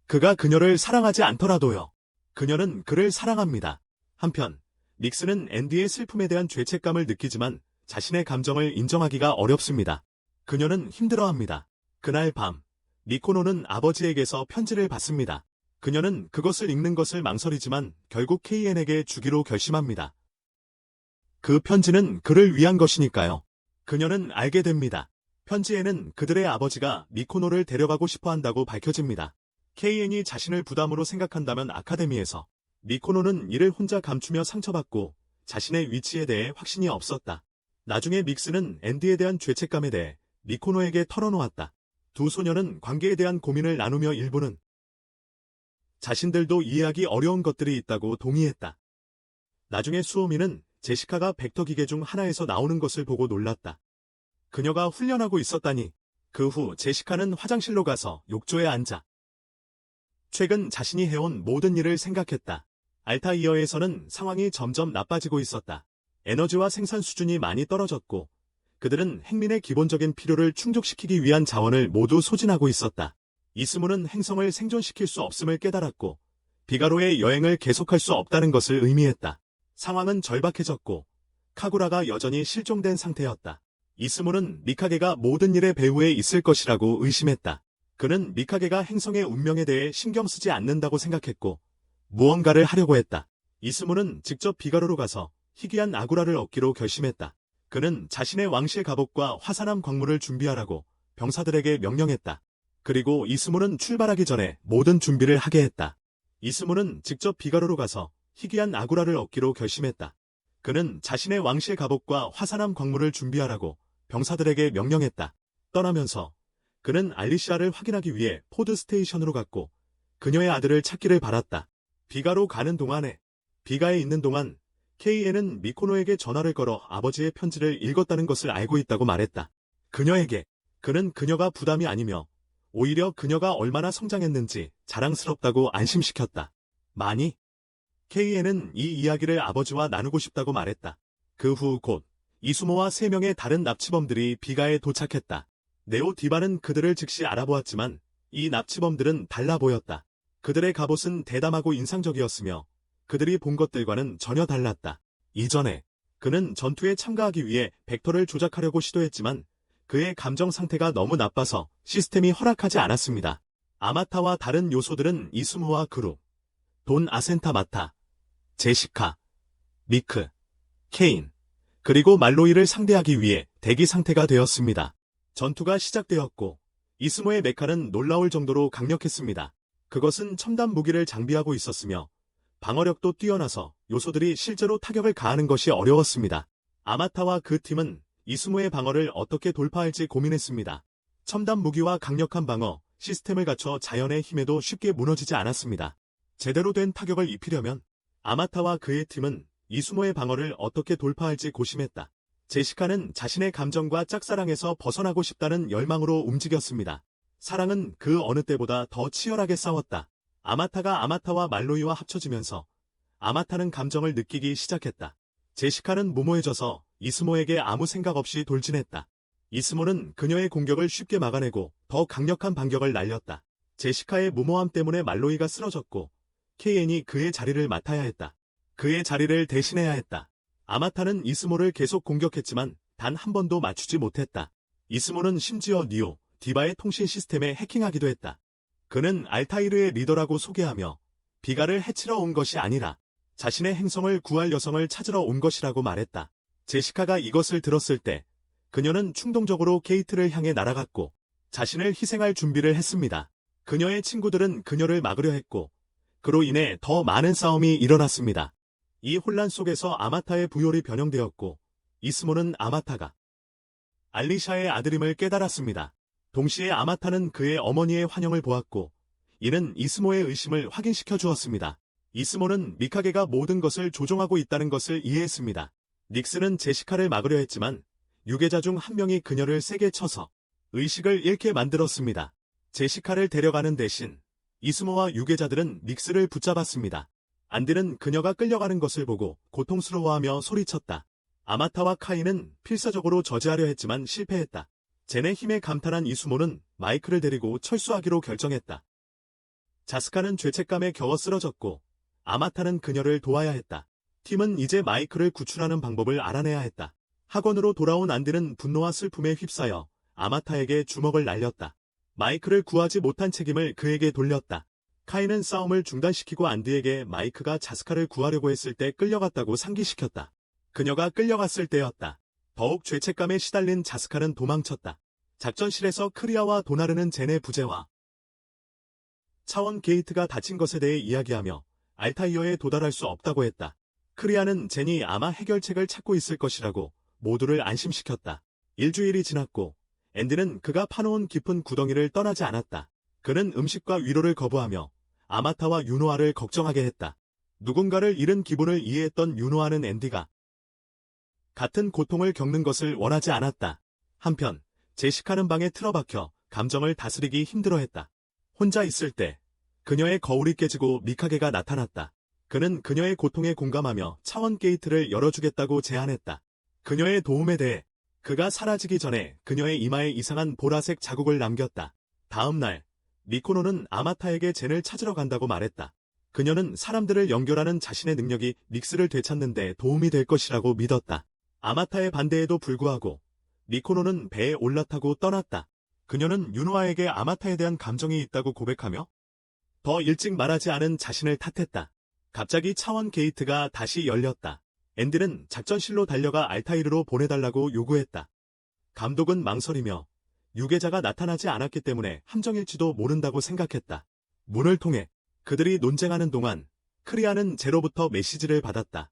그가 그녀를 사랑하지 않더라도요. 그녀는 그를 사랑합니다. 한편 닉스는 앤디의 슬픔에 대한 죄책감을 느끼지만 자신의 감정을 인정하기가 어렵습니다. 그녀는 힘들어합니다. 그날 밤 미코노는 아버지에게서 편지를 받습니다. 그녀는 그것을 읽는 것을 망설이지만 결국 KN에게 주기로 결심합니다. 그 편지는 그를 위한 것이니까요. 그녀는 알게 됩니다. 편지에는 그들의 아버지가 미코노를 데려가고 싶어 한다고 밝혀집니다. KN이 자신을 부담으로 생각한다면 아카데미에서 미코노는 이를 혼자 감추며 상처받고 자신의 위치에 대해 확신이 없었다. 나중에 믹스는 앤디에 대한 죄책감에 대해 미코노에게 털어놓았다. 두 소녀는 관계에 대한 고민을 나누며 일부는 자신들도 이해하기 어려운 것들이 있다고 동의했다. 나중에 수오미는 제시카가 벡터 기계 중 하나에서 나오는 것을 보고 놀랐다. 그녀가 훈련하고 있었다니. 그 후 제시카는 화장실로 가서 욕조에 앉아 최근 자신이 해온 모든 일을 생각했다. 알타이어에서는 상황이 점점 나빠지고 있었다. 에너지와 생산 수준이 많이 떨어졌고 그들은 행민의 기본적인 필요를 충족시키기 위한 자원을 모두 소진하고 있었다. 이스무는 행성을 생존시킬 수 없음을 깨달았고 비가로의 여행을 계속할 수 없다는 것을 의미했다. 상황은 절박해졌고 카구라가 여전히 실종된 상태였다. 이스무는 미카게가 모든 일의 배후에 있을 것이라고 의심했다. 그는 미카게가 행성의 운명에 대해 신경 쓰지 않는다고 생각했고 무언가를 하려고 했다. 이스무는 직접 비가로로 가서 희귀한 아구라를 얻기로 결심했다. 그는 자신의 왕실 갑옷과 화산암 광물을 준비하라고 병사들에게 명령했다. 그리고 이스무는 출발하기 전에 모든 준비를 하게 했다. 이스무는 직접 비가로로 가서 희귀한 아구라를 얻기로 결심했다. 그는 자신의 왕실 갑옷과 화산암 광물을 준비하라고 병사들에게 명령했다. 떠나면서 그는 알리시아를 확인하기 위해 포드 스테이션으로 갔고 그녀의 아들을 찾기를 바랐다. 비가로 가는 동안에 비가에 있는 동안 KN은 미코노에게 전화를 걸어 아버지의 편지를 읽었다는 것을 알고 있다고 말했다. 그녀에게 그는 그녀가 부담이 아니며 오히려 그녀가 얼마나 성장했는지 자랑스럽다고 안심시켰다. 많이 KN은 이 이야기를 아버지와 나누고 싶다고 말했다. 그 후 곧 이수모와 3명의 다른 납치범들이 비가에 도착했다. 네오 디바는 그들을 즉시 알아보았지만 이 납치범들은 달라 보였다. 그들의 갑옷은 대담하고 인상적이었으며 그들이 본 것들과는 전혀 달랐다. 이전에 그는 전투에 참가하기 위해 벡터를 조작하려고 시도했지만 그의 감정 상태가 너무 나빠서 시스템이 허락하지 않았습니다. 아마타와 다른 요소들은 이스무와 그룹, 돈 아센타 마타, 제시카, 미크, 케인, 그리고 말로이를 상대하기 위해 대기 상태가 되었습니다. 전투가 시작되었고 이스무의 메카는 놀라울 정도로 강력했습니다. 그것은 첨단 무기를 장비하고 있었으며 방어력도 뛰어나서 요소들이 실제로 타격을 가하는 것이 어려웠습니다. 아마타와 그 팀은 이스무의 방어를 어떻게 돌파할지 고민했습니다. 첨단 무기와 강력한 방어, 시스템을 갖춰 자연의 힘에도 쉽게 무너지지 않았습니다. 제대로 된 타격을 입히려면 아마타와 그의 팀은 이스무의 방어를 어떻게 돌파할지 고심했다. 제시카는 자신의 감정과 짝사랑에서 벗어나고 싶다는 열망으로 움직였습니다. 사랑은 그 어느 때보다 더 치열하게 싸웠다. 아마타가 아마타와 말로이와 합쳐지면서 아마타는 감정을 느끼기 시작했다. 제시카는 무모해져서 이스모에게 아무 생각 없이 돌진했다. 이스모는 그녀의 공격을 쉽게 막아내고 더 강력한 반격을 날렸다. 제시카의 무모함 때문에 말로이가 쓰러졌고 KN이 그의 자리를 맡아야 했다. 그의 자리를 대신해야 했다. 아마타는 이스모를 계속 공격했지만 단 한 번도 맞추지 못했다. 이스모는 심지어 니오, 디바의 통신 시스템에 해킹하기도 했다. 그는 알타이르의 리더라고 소개하며 비가를 해치러 온 것이 아니라 자신의 행성을 구할 여성을 찾으러 온 것이라고 말했다. 제시카가 이것을 들었을 때 그녀는 충동적으로 게이트를 향해 날아갔고 자신을 희생할 준비를 했습니다. 그녀의 친구들은 그녀를 막으려 했고 그로 인해 더 많은 싸움이 일어났습니다. 이 혼란 속에서 아마타의 부혈이 변형되었고 이스모는 아마타가 알리샤의 아들임을 깨달았습니다. 동시에 아마타는 그의 어머니의 환영을 보았고 이는 이스모의 의심을 확인시켜 주었습니다. 이스모는 미카게가 모든 것을 조종하고 있다는 것을 이해했습니다. 닉스는 제시카를 막으려 했지만 유괴자 중 한 명이 그녀를 세게 쳐서 의식을 잃게 만들었습니다. 제시카를 데려가는 대신 이스모와 유괴자들은 닉스를 붙잡았습니다. 안디는 그녀가 끌려가는 것을 보고 고통스러워하며 소리쳤다. 아마타와 카이는 필사적으로 저지하려 했지만 실패했다. 젠의 힘에 감탄한 이스모는 마이크를 데리고 철수하기로 결정했다. 자스카는 죄책감에 겨워 쓰러졌고 아마타는 그녀를 도와야 했다. 팀은 이제 마이크를 구출하는 방법을 알아내야 했다. 학원으로 돌아온 안디는 분노와 슬픔에 휩싸여 아마타에게 주먹을 날렸다. 마이크를 구하지 못한 책임을 그에게 돌렸다. 카이는 싸움을 중단시키고 안디에게 마이크가 자스카를 구하려고 했을 때 끌려갔다고 상기시켰다. 그녀가 끌려갔을 때였다. 더욱 죄책감에 시달린 자스카는 도망쳤다. 작전실에서 크리아와 도나르는 젠의 부재와 차원 게이트가 닫힌 것에 대해 이야기하며 알타이어에 도달할 수 없다고 했다. 크리아는 젠이 아마 해결책을 찾고 있을 것이라고 모두를 안심시켰다. 일주일이 지났고 앤디는 그가 파놓은 깊은 구덩이를 떠나지 않았다. 그는 음식과 위로를 거부하며 아마타와 유노아를 걱정하게 했다. 누군가를 잃은 기분을 이해했던 유노아는 앤디가 같은 고통을 겪는 것을 원하지 않았다. 한편 제시카는 방에 틀어박혀 감정을 다스리기 힘들어했다. 혼자 있을 때 그녀의 거울이 깨지고 미카게가 나타났다. 그는 그녀의 고통에 공감하며 차원 게이트를 열어주겠다고 제안했다. 그녀의 도움에 대해 그가 사라지기 전에 그녀의 이마에 이상한 보라색 자국을 남겼다. 다음 날 미코노는 아마타에게 젠을 찾으러 간다고 말했다. 그녀는 사람들을 연결하는 자신의 능력이 닉스를 되찾는 데 도움이 될 것이라고 믿었다. 아마타의 반대에도 불구하고 미코노는 배에 올라타고 떠났다. 그녀는 유노아에게 아마타에 대한 감정이 있다고 고백하며 더 일찍 말하지 않은 자신을 탓했다. 갑자기 차원 게이트가 다시 열렸다. 앤디는 작전실로 달려가 알타이르로 보내달라고 요구했다. 감독은 망설이며 유괴자가 나타나지 않았기 때문에 함정일지도 모른다고 생각했다. 문을 통해 그들이 논쟁하는 동안 크리아는 제로부터 메시지를 받았다.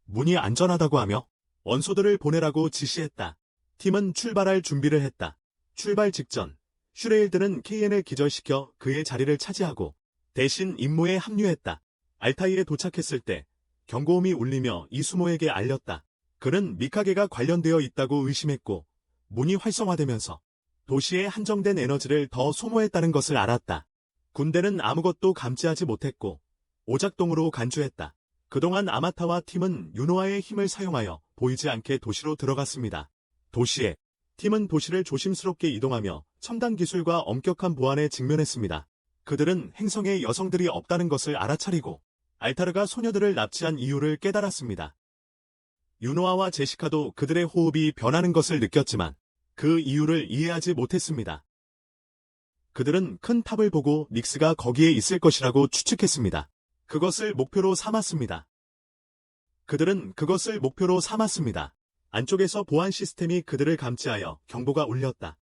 문이 안전하다고 하며 원소들을 보내라고 지시했다. 팀은 출발할 준비를 했다. 출발 직전 슈레일드는 케이엔을 기절시켜 그의 자리를 차지하고 대신 임무에 합류했다. 알타이에 도착했을 때 경고음이 울리며 이수모에게 알렸다. 그는 미카게가 관련되어 있다고 의심했고 문이 활성화되면서 도시의 한정된 에너지를 더 소모했다는 것을 알았다. 군대는 아무것도 감지하지 못했고 오작동으로 간주했다. 그동안 아마타와 팀은 유노아의 힘을 사용하여 보이지 않게 도시로 들어갔습니다. 도시에 팀은 도시를 조심스럽게 이동하며 첨단 기술과 엄격한 보안에 직면했습니다. 그들은 행성에 여성들이 없다는 것을 알아차리고 알타르가 소녀들을 납치한 이유를 깨달았습니다. 유노아와 제시카도 그들의 호흡이 변하는 것을 느꼈지만 그 이유를 이해하지 못했습니다. 그들은 큰 탑을 보고 닉스가 거기에 있을 것이라고 추측했습니다. 그것을 목표로 삼았습니다. 안쪽에서 보안 시스템이 그들을 감지하여 경보가 울렸다.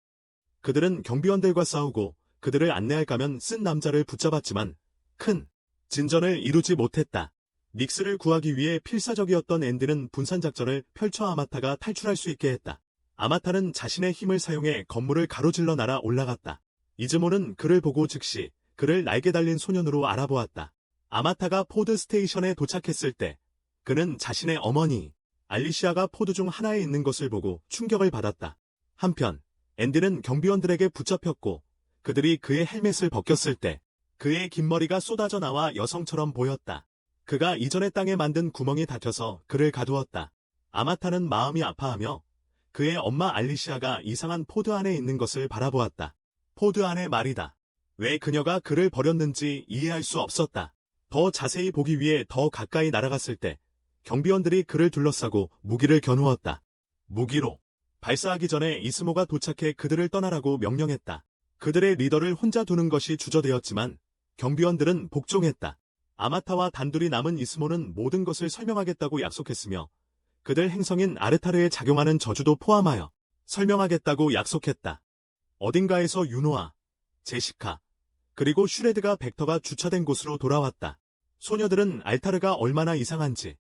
그들은 경비원들과 싸우고 그들을 안내할 가면 쓴 남자를 붙잡았지만 큰 진전을 이루지 못했다. 닉스를 구하기 위해 필사적이었던 앤디는 분산작전을 펼쳐 아마타가 탈출할 수 있게 했다. 아마타는 자신의 힘을 사용해 건물을 가로질러 날아 올라갔다. 이즈모는 그를 보고 즉시 그를 날개 달린 소년으로 알아보았다. 아마타가 포드 스테이션에 도착했을 때 그는 자신의 어머니 알리시아가 포드 중 하나에 있는 것을 보고 충격을 받았다. 한편 앤디는 경비원들에게 붙잡혔고 그들이 그의 헬멧을 벗겼을 때 그의 긴 머리가 쏟아져 나와 여성처럼 보였다. 그가 이전의 땅에 만든 구멍이 닫혀서 그를 가두었다. 아마타는 마음이 아파하며 그의 엄마 알리시아가 이상한 포드 안에 있는 것을 바라보았다. 포드 안의 말이다. 왜 그녀가 그를 버렸는지 이해할 수 없었다. 더 자세히 보기 위해 더 가까이 날아갔을 때 경비원들이 그를 둘러싸고 무기를 겨누었다. 무기로 발사하기 전에 이스모가 도착해 그들을 떠나라고 명령했다. 그들의 리더를 혼자 두는 것이 주저되었지만 경비원들은 복종했다. 아마타와 단둘이 남은 이스모는 모든 것을 설명하겠다고 약속했으며 그들 행성인 아르타르에 작용하는 저주도 포함하여 설명하겠다고 약속했다. 어딘가에서 유노아, 제시카, 그리고 슈레드가 벡터가 주차된 곳으로 돌아왔다. 소녀들은 알타르가 얼마나 이상한지,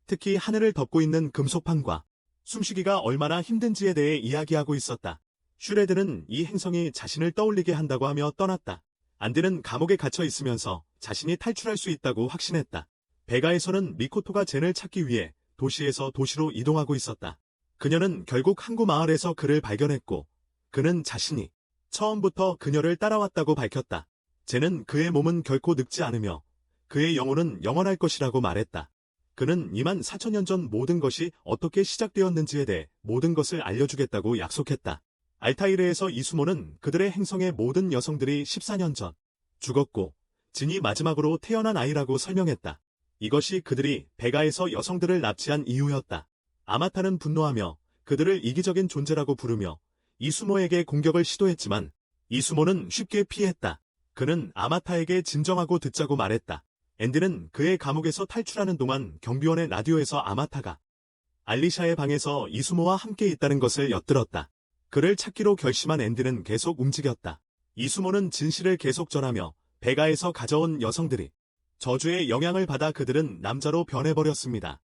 특히 하늘을 덮고 있는 금속판과 숨쉬기가 얼마나 힘든지에 대해 이야기하고 있었다. 슈레드는 이 행성이 자신을 떠올리게 한다고 하며 떠났다. 안드는 감옥에 갇혀 있으면서 자신이 탈출할 수 있다고 확신했다. 베가에서는 미코토가 젠을 찾기 위해 도시에서 도시로 이동하고 있었다. 그녀는 결국 항구 마을에서 그를 발견했고 그는 자신이 처음부터 그녀를 따라왔다고 밝혔다. 젠은 그의 몸은 결코 늙지 않으며 그의 영혼은 영원할 것이라고 말했다. 그는 24,000년 전 모든 것이 어떻게 시작되었는지에 대해 모든 것을 알려주겠다고 약속했다. 알타이르에서 이수모는 그들의 행성의 모든 여성들이 14년 전 죽었고 진이 마지막으로 태어난 아이라고 설명했다. 이것이 그들이 베가에서 여성들을 납치한 이유였다. 아마타는 분노하며 그들을 이기적인 존재라고 부르며 이수모에게 공격을 시도했지만 이수모는 쉽게 피했다. 그는 아마타에게 진정하고 듣자고 말했다. 앤디는 그의 감옥에서 탈출하는 동안 경비원의 라디오에서 아마타가 알리샤의 방에서 이수모와 함께 있다는 것을 엿들었다. 그를 찾기로 결심한 앤디는 계속 움직였다. 이수모는 진실을 계속 전하며 베가에서 가져온 여성들이 저주의 영향을 받아 그들은 남자로 변해버렸습니다.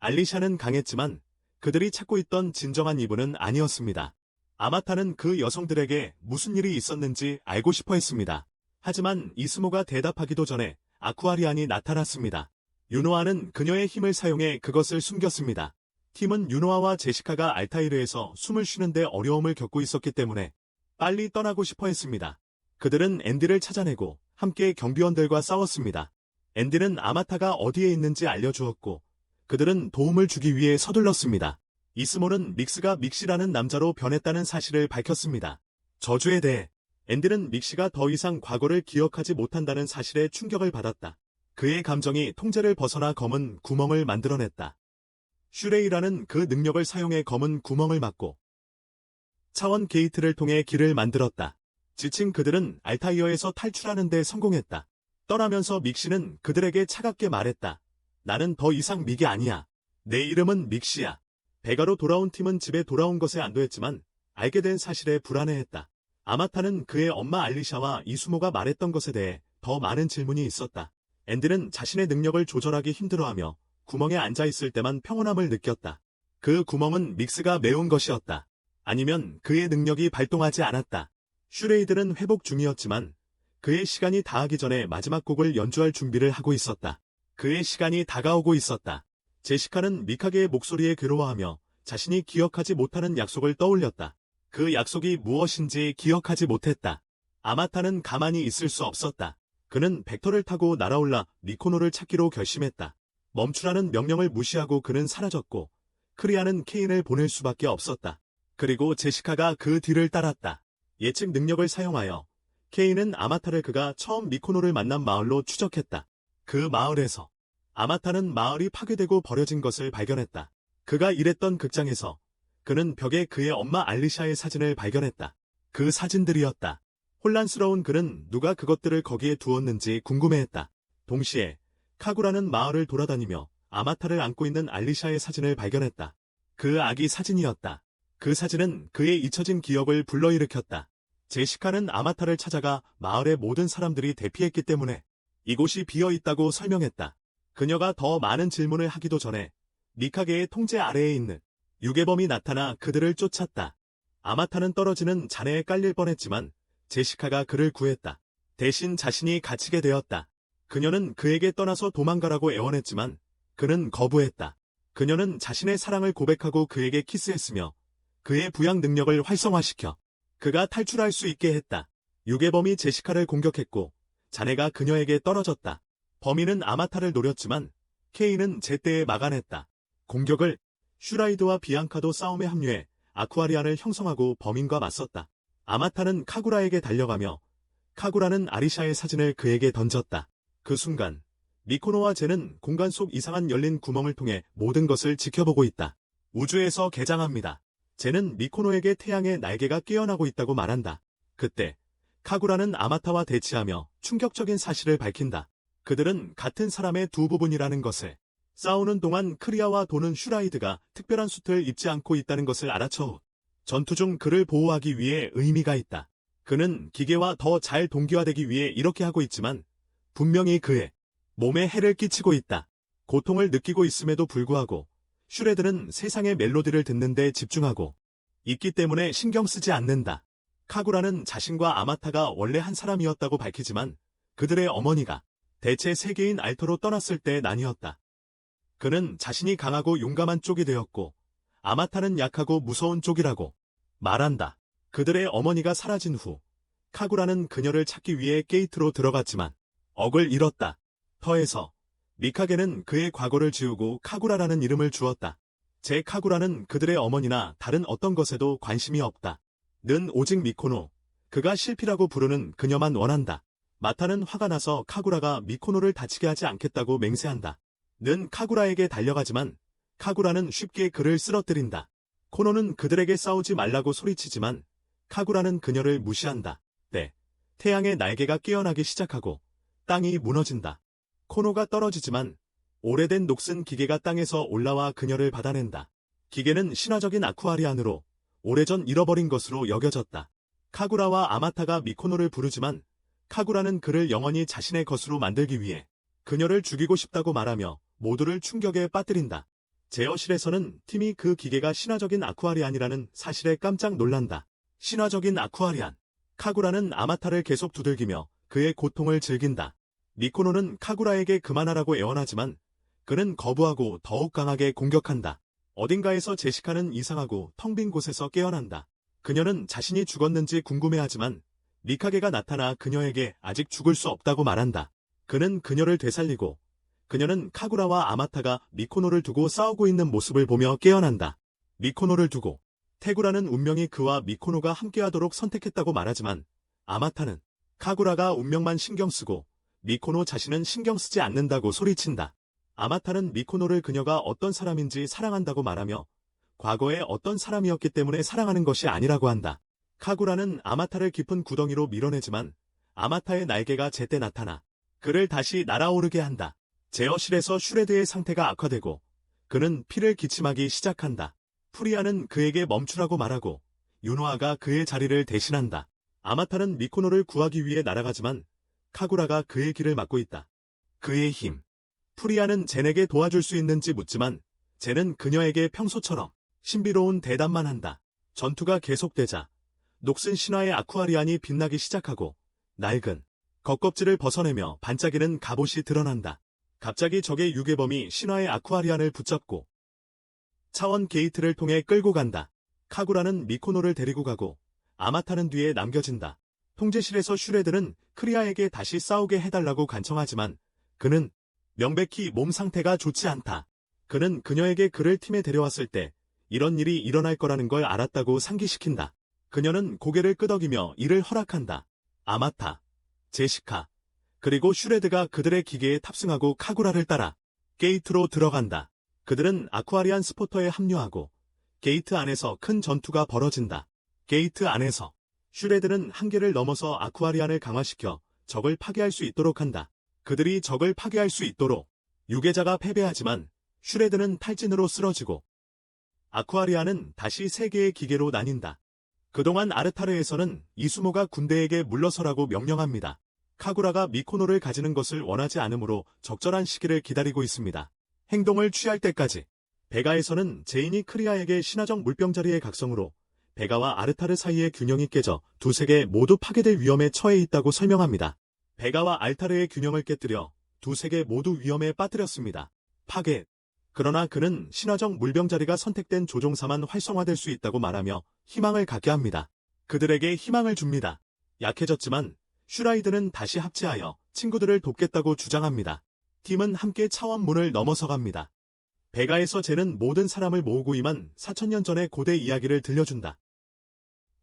알리샤는 강했지만 그들이 찾고 있던 진정한 이분은 아니었습니다. 아마타는 그 여성들에게 무슨 일이 있었는지 알고 싶어 했습니다. 하지만 이수모가 대답하기도 전에 아쿠아리안이 나타났습니다. 유노아는 그녀의 힘을 사용해 그것을 숨겼습니다. 팀은 유노아와 제시카가 알타이르에서 숨을 쉬는데 어려움을 겪고 있었기 때문에 빨리 떠나고 싶어 했습니다. 그들은 앤디를 찾아내고 함께 경비원들과 싸웠습니다. 앤디는 아마타가 어디에 있는지 알려주었고 그들은 도움을 주기 위해 서둘렀습니다. 이스모는 믹스가 믹시라는 남자로 변했다는 사실을 밝혔습니다. 저주에 대해 앤디는 믹시가 더 이상 과거를 기억하지 못한다는 사실에 충격을 받았다. 그의 감정이 통제를 벗어나 검은 구멍을 만들어냈다. 슈레이라는 그 능력을 사용해 검은 구멍을 막고 차원 게이트를 통해 길을 만들었다. 지친 그들은 알타이어에서 탈출하는 데 성공했다. 떠나면서 믹시는 그들에게 차갑게 말했다. 나는 더 이상 믹이 아니야. 내 이름은 믹시야. 베가로 돌아온 팀은 집에 돌아온 것에 안도했지만 알게 된 사실에 불안해했다. 아마타는 그의 엄마 알리샤와 이수모가 말했던 것에 대해 더 많은 질문이 있었다. 앤디는 자신의 능력을 조절하기 힘들어하며 구멍에 앉아있을 때만 평온함을 느꼈다. 그 구멍은 믹스가 메운 것이었다. 아니면 그의 능력이 발동하지 않았다. 슈레이들은 회복 중이었지만 그의 시간이 다하기 전에 마지막 곡을 연주할 준비를 하고 있었다. 그의 시간이 다가오고 있었다. 제시카는 미카게의 목소리에 괴로워하며 자신이 기억하지 못하는 약속을 떠올렸다. 그 약속이 무엇인지 기억하지 못했다. 아마타는 가만히 있을 수 없었다. 그는 벡터를 타고 날아올라 미코노를 찾기로 결심했다. 멈추라는 명령을 무시하고 그는 사라졌고 크리아는 케인을 보낼 수밖에 없었다. 그리고 제시카가 그 뒤를 따랐다. 예측 능력을 사용하여 케인은 아마타를 그가 처음 미코노를 만난 마을로 추적했다. 그 마을에서 아마타는 마을이 파괴되고 버려진 것을 발견했다. 그가 일했던 극장에서 그는 벽에 그의 엄마 알리샤의 사진을 발견했다. 그 사진들이었다. 혼란스러운 그는 누가 그것들을 거기에 두었는지 궁금해했다. 동시에 카구라는 마을을 돌아다니며 아마타를 안고 있는 알리샤의 사진을 발견했다. 그 아기 사진이었다. 그 사진은 그의 잊혀진 기억을 불러일으켰다. 제시카는 아마타를 찾아가 마을의 모든 사람들이 대피했기 때문에 이곳이 비어있다고 설명했다. 그녀가 더 많은 질문을 하기도 전에 미카게의 통제 아래에 있는 유괴범이 나타나 그들을 쫓았다. 아마타는 떨어지는 잔해에 깔릴 뻔했지만 제시카가 그를 구했다. 대신 자신이 갇히게 되었다. 그녀는 그에게 떠나서 도망가라고 애원했지만 그는 거부했다. 그녀는 자신의 사랑을 고백하고 그에게 키스했으며 그의 부양 능력을 활성화시켜 그가 탈출할 수 있게 했다. 유괴범이 제시카를 공격했고 잔해가 그녀에게 떨어졌다. 범인은 아마타를 노렸지만 케인은 제때에 막아냈다. 공격을 슈라이드와 비앙카도 싸움에 합류해 아쿠아리안을 형성하고 범인과 맞섰다. 아마타는 카구라에게 달려가며 카구라는 아리샤의 사진을 그에게 던졌다. 그 순간 미코노와 젠은 공간 속 이상한 열린 구멍을 통해 모든 것을 지켜보고 있다. 우주에서 개장합니다. 젠은 미코노에게 태양의 날개가 깨어나고 있다고 말한다. 그때 카구라는 아마타와 대치하며 충격적인 사실을 밝힌다. 그들은 같은 사람의 두 부분이라는 것을. 싸우는 동안 크리아와 도는 슈라이드가 특별한 수트를 입지 않고 있다는 것을 알아채 후 전투 중 그를 보호하기 위해 의미가 있다. 그는 기계와 더 잘 동기화되기 위해 이렇게 하고 있지만 분명히 그의 몸에 해를 끼치고 있다. 고통을 느끼고 있음에도 불구하고 슈레드는 세상의 멜로디를 듣는 데 집중하고 있기 때문에 신경 쓰지 않는다. 카구라는 자신과 아마타가 원래 한 사람이었다고 밝히지만 그들의 어머니가 대체 세계인 알터로 떠났을 때 나뉘었다. 그는 자신이 강하고 용감한 쪽이 되었고 아마타는 약하고 무서운 쪽이라고 말한다. 그들의 어머니가 사라진 후 카구라는 그녀를 찾기 위해 게이트로 들어갔지만 억을 잃었다. 터에서 미카게는 그의 과거를 지우고 카구라라는 이름을 주었다. 제 카구라는 그들의 어머니나 다른 어떤 것에도 관심이 없다. 는 오직 미코노, 그가 실피라고 부르는 그녀만 원한다. 마타는 화가 나서 카구라가 미코노를 다치게 하지 않겠다고 맹세한다. 는 카구라에게 달려가지만 카구라는 쉽게 그를 쓰러뜨린다. 코노는 그들에게 싸우지 말라고 소리치지만 카구라는 그녀를 무시한다. 때 태양의 날개가 깨어나기 시작하고 땅이 무너진다. 코노가 떨어지지만 오래된 녹슨 기계가 땅에서 올라와 그녀를 받아낸다. 기계는 신화적인 아쿠아리안으로 오래전 잃어버린 것으로 여겨졌다. 카구라와 아마타가 미코노를 부르지만 카구라는 그를 영원히 자신의 것으로 만들기 위해 그녀를 죽이고 싶다고 말하며 모두를 충격에 빠뜨린다. 제어실에서는 팀이 그 기계가 신화적인 아쿠아리안이라는 사실에 깜짝 놀란다. 신화적인 아쿠아리안. 카구라는 아마타를 계속 두들기며 그의 고통을 즐긴다. 미코노는 카구라에게 그만하라고 애원하지만 그는 거부하고 더욱 강하게 공격한다. 어딘가에서 제시카는 이상하고 텅 빈 곳에서 깨어난다. 그녀는 자신이 죽었는지 궁금해하지만 미카게가 나타나 그녀에게 아직 죽을 수 없다고 말한다. 그는 그녀를 되살리고 그녀는 카구라와 아마타가 미코노를 두고 싸우고 있는 모습을 보며 깨어난다. 미코노를 두고 테구라는 운명이 그와 미코노가 함께하도록 선택했다고 말하지만 아마타는 카구라가 운명만 신경 쓰고 미코노 자신은 신경 쓰지 않는다고 소리친다. 아마타는 미코노를 그녀가 어떤 사람인지 사랑한다고 말하며 과거에 어떤 사람이었기 때문에 사랑하는 것이 아니라고 한다. 카구라는 아마타를 깊은 구덩이로 밀어내지만 아마타의 날개가 제때 나타나 그를 다시 날아오르게 한다. 제어실에서 슈레드의 상태가 악화되고 그는 피를 기침하기 시작한다. 프리아는 그에게 멈추라고 말하고 유노아가 그의 자리를 대신한다. 아마타는 미코노를 구하기 위해 날아가지만 카구라가 그의 길을 막고 있다. 그의 힘. 프리아는 젠에게 도와줄 수 있는지 묻지만 젠은 그녀에게 평소처럼 신비로운 대답만 한다. 전투가 계속되자 녹슨 신화의 아쿠아리안이 빛나기 시작하고 낡은 겉껍질을 벗어내며 반짝이는 갑옷이 드러난다. 갑자기 적의 유괴범이 신화의 아쿠아리안을 붙잡고 차원 게이트를 통해 끌고 간다. 카구라는 미코노를 데리고 가고 아마타는 뒤에 남겨진다. 통제실에서 슈레드는 크리아에게 다시 싸우게 해달라고 간청하지만 그는 명백히 몸 상태가 좋지 않다. 그는 그녀에게 그를 팀에 데려왔을 때 이런 일이 일어날 거라는 걸 알았다고 상기시킨다. 그녀는 고개를 끄덕이며 이를 허락한다. 아마타, 제시카, 그리고 슈레드가 그들의 기계에 탑승하고 카구라를 따라 게이트로 들어간다. 그들은 아쿠아리안 스포터에 합류하고 게이트 안에서 큰 전투가 벌어진다. 게이트 안에서 슈레드는 한계를 넘어서 아쿠아리안을 강화시켜 적을 파괴할 수 있도록 한다. 그들이 적을 파괴할 수 있도록 유괴자가 패배하지만 슈레드는 탈진으로 쓰러지고 아쿠아리안은 다시 세 개의 기계로 나뉜다. 그동안 아르타르에서는 이수모가 군대에게 물러서라고 명령합니다. 카구라가 미코노를 가지는 것을 원하지 않으므로 적절한 시기를 기다리고 있습니다. 행동을 취할 때까지. 베가에서는 제인이 크리아에게 신화적 물병자리의 각성으로 베가와 아르타르 사이의 균형이 깨져 두 세계 모두 파괴될 위험에 처해 있다고 설명합니다. 베가와 알타르의 균형을 깨뜨려 두 세계 모두 위험에 빠뜨렸습니다. 파괴. 그러나 그는 신화적 물병자리가 선택된 조종사만 활성화될 수 있다고 말하며 희망을 갖게 합니다. 그들에게 희망을 줍니다. 약해졌지만 슈라이드는 다시 합체하여 친구들을 돕겠다고 주장합니다. 팀은 함께 차원문을 넘어서갑니다. 베가에서 젠은 모든 사람을 모으고 임한 4000년 전의 고대 이야기를 들려준다.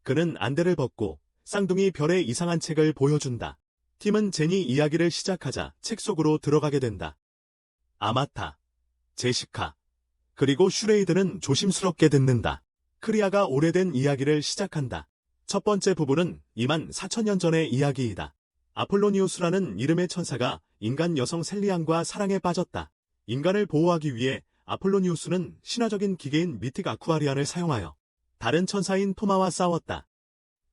그는 안대를 벗고 쌍둥이 별의 이상한 책을 보여준다. 팀은 젠이 이야기를 시작하자 책 속으로 들어가게 된다. 아마타, 제시카, 그리고 슈레이드는 조심스럽게 듣는다. 크리아가 오래된 이야기를 시작한다. 첫 번째 부분은 24000년 전의 이야기이다. 아폴로니우스라는 이름의 천사가 인간 여성 셀리안과 사랑에 빠졌다. 인간을 보호하기 위해 아폴로니우스는 신화적인 기계인 미틱 아쿠아리안을 사용하여 다른 천사인 토마와 싸웠다.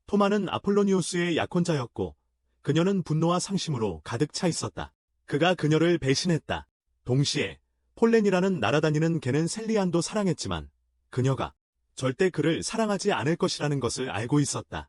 토마는 아폴로니우스의 약혼자였고 그녀는 분노와 상심으로 가득 차 있었다. 그가 그녀를 배신했다. 동시에 폴렌이라는 날아다니는 개는 셀리안도 사랑했지만 그녀가 절대 그를 사랑하지 않을 것이라는 것을 알고 있었다.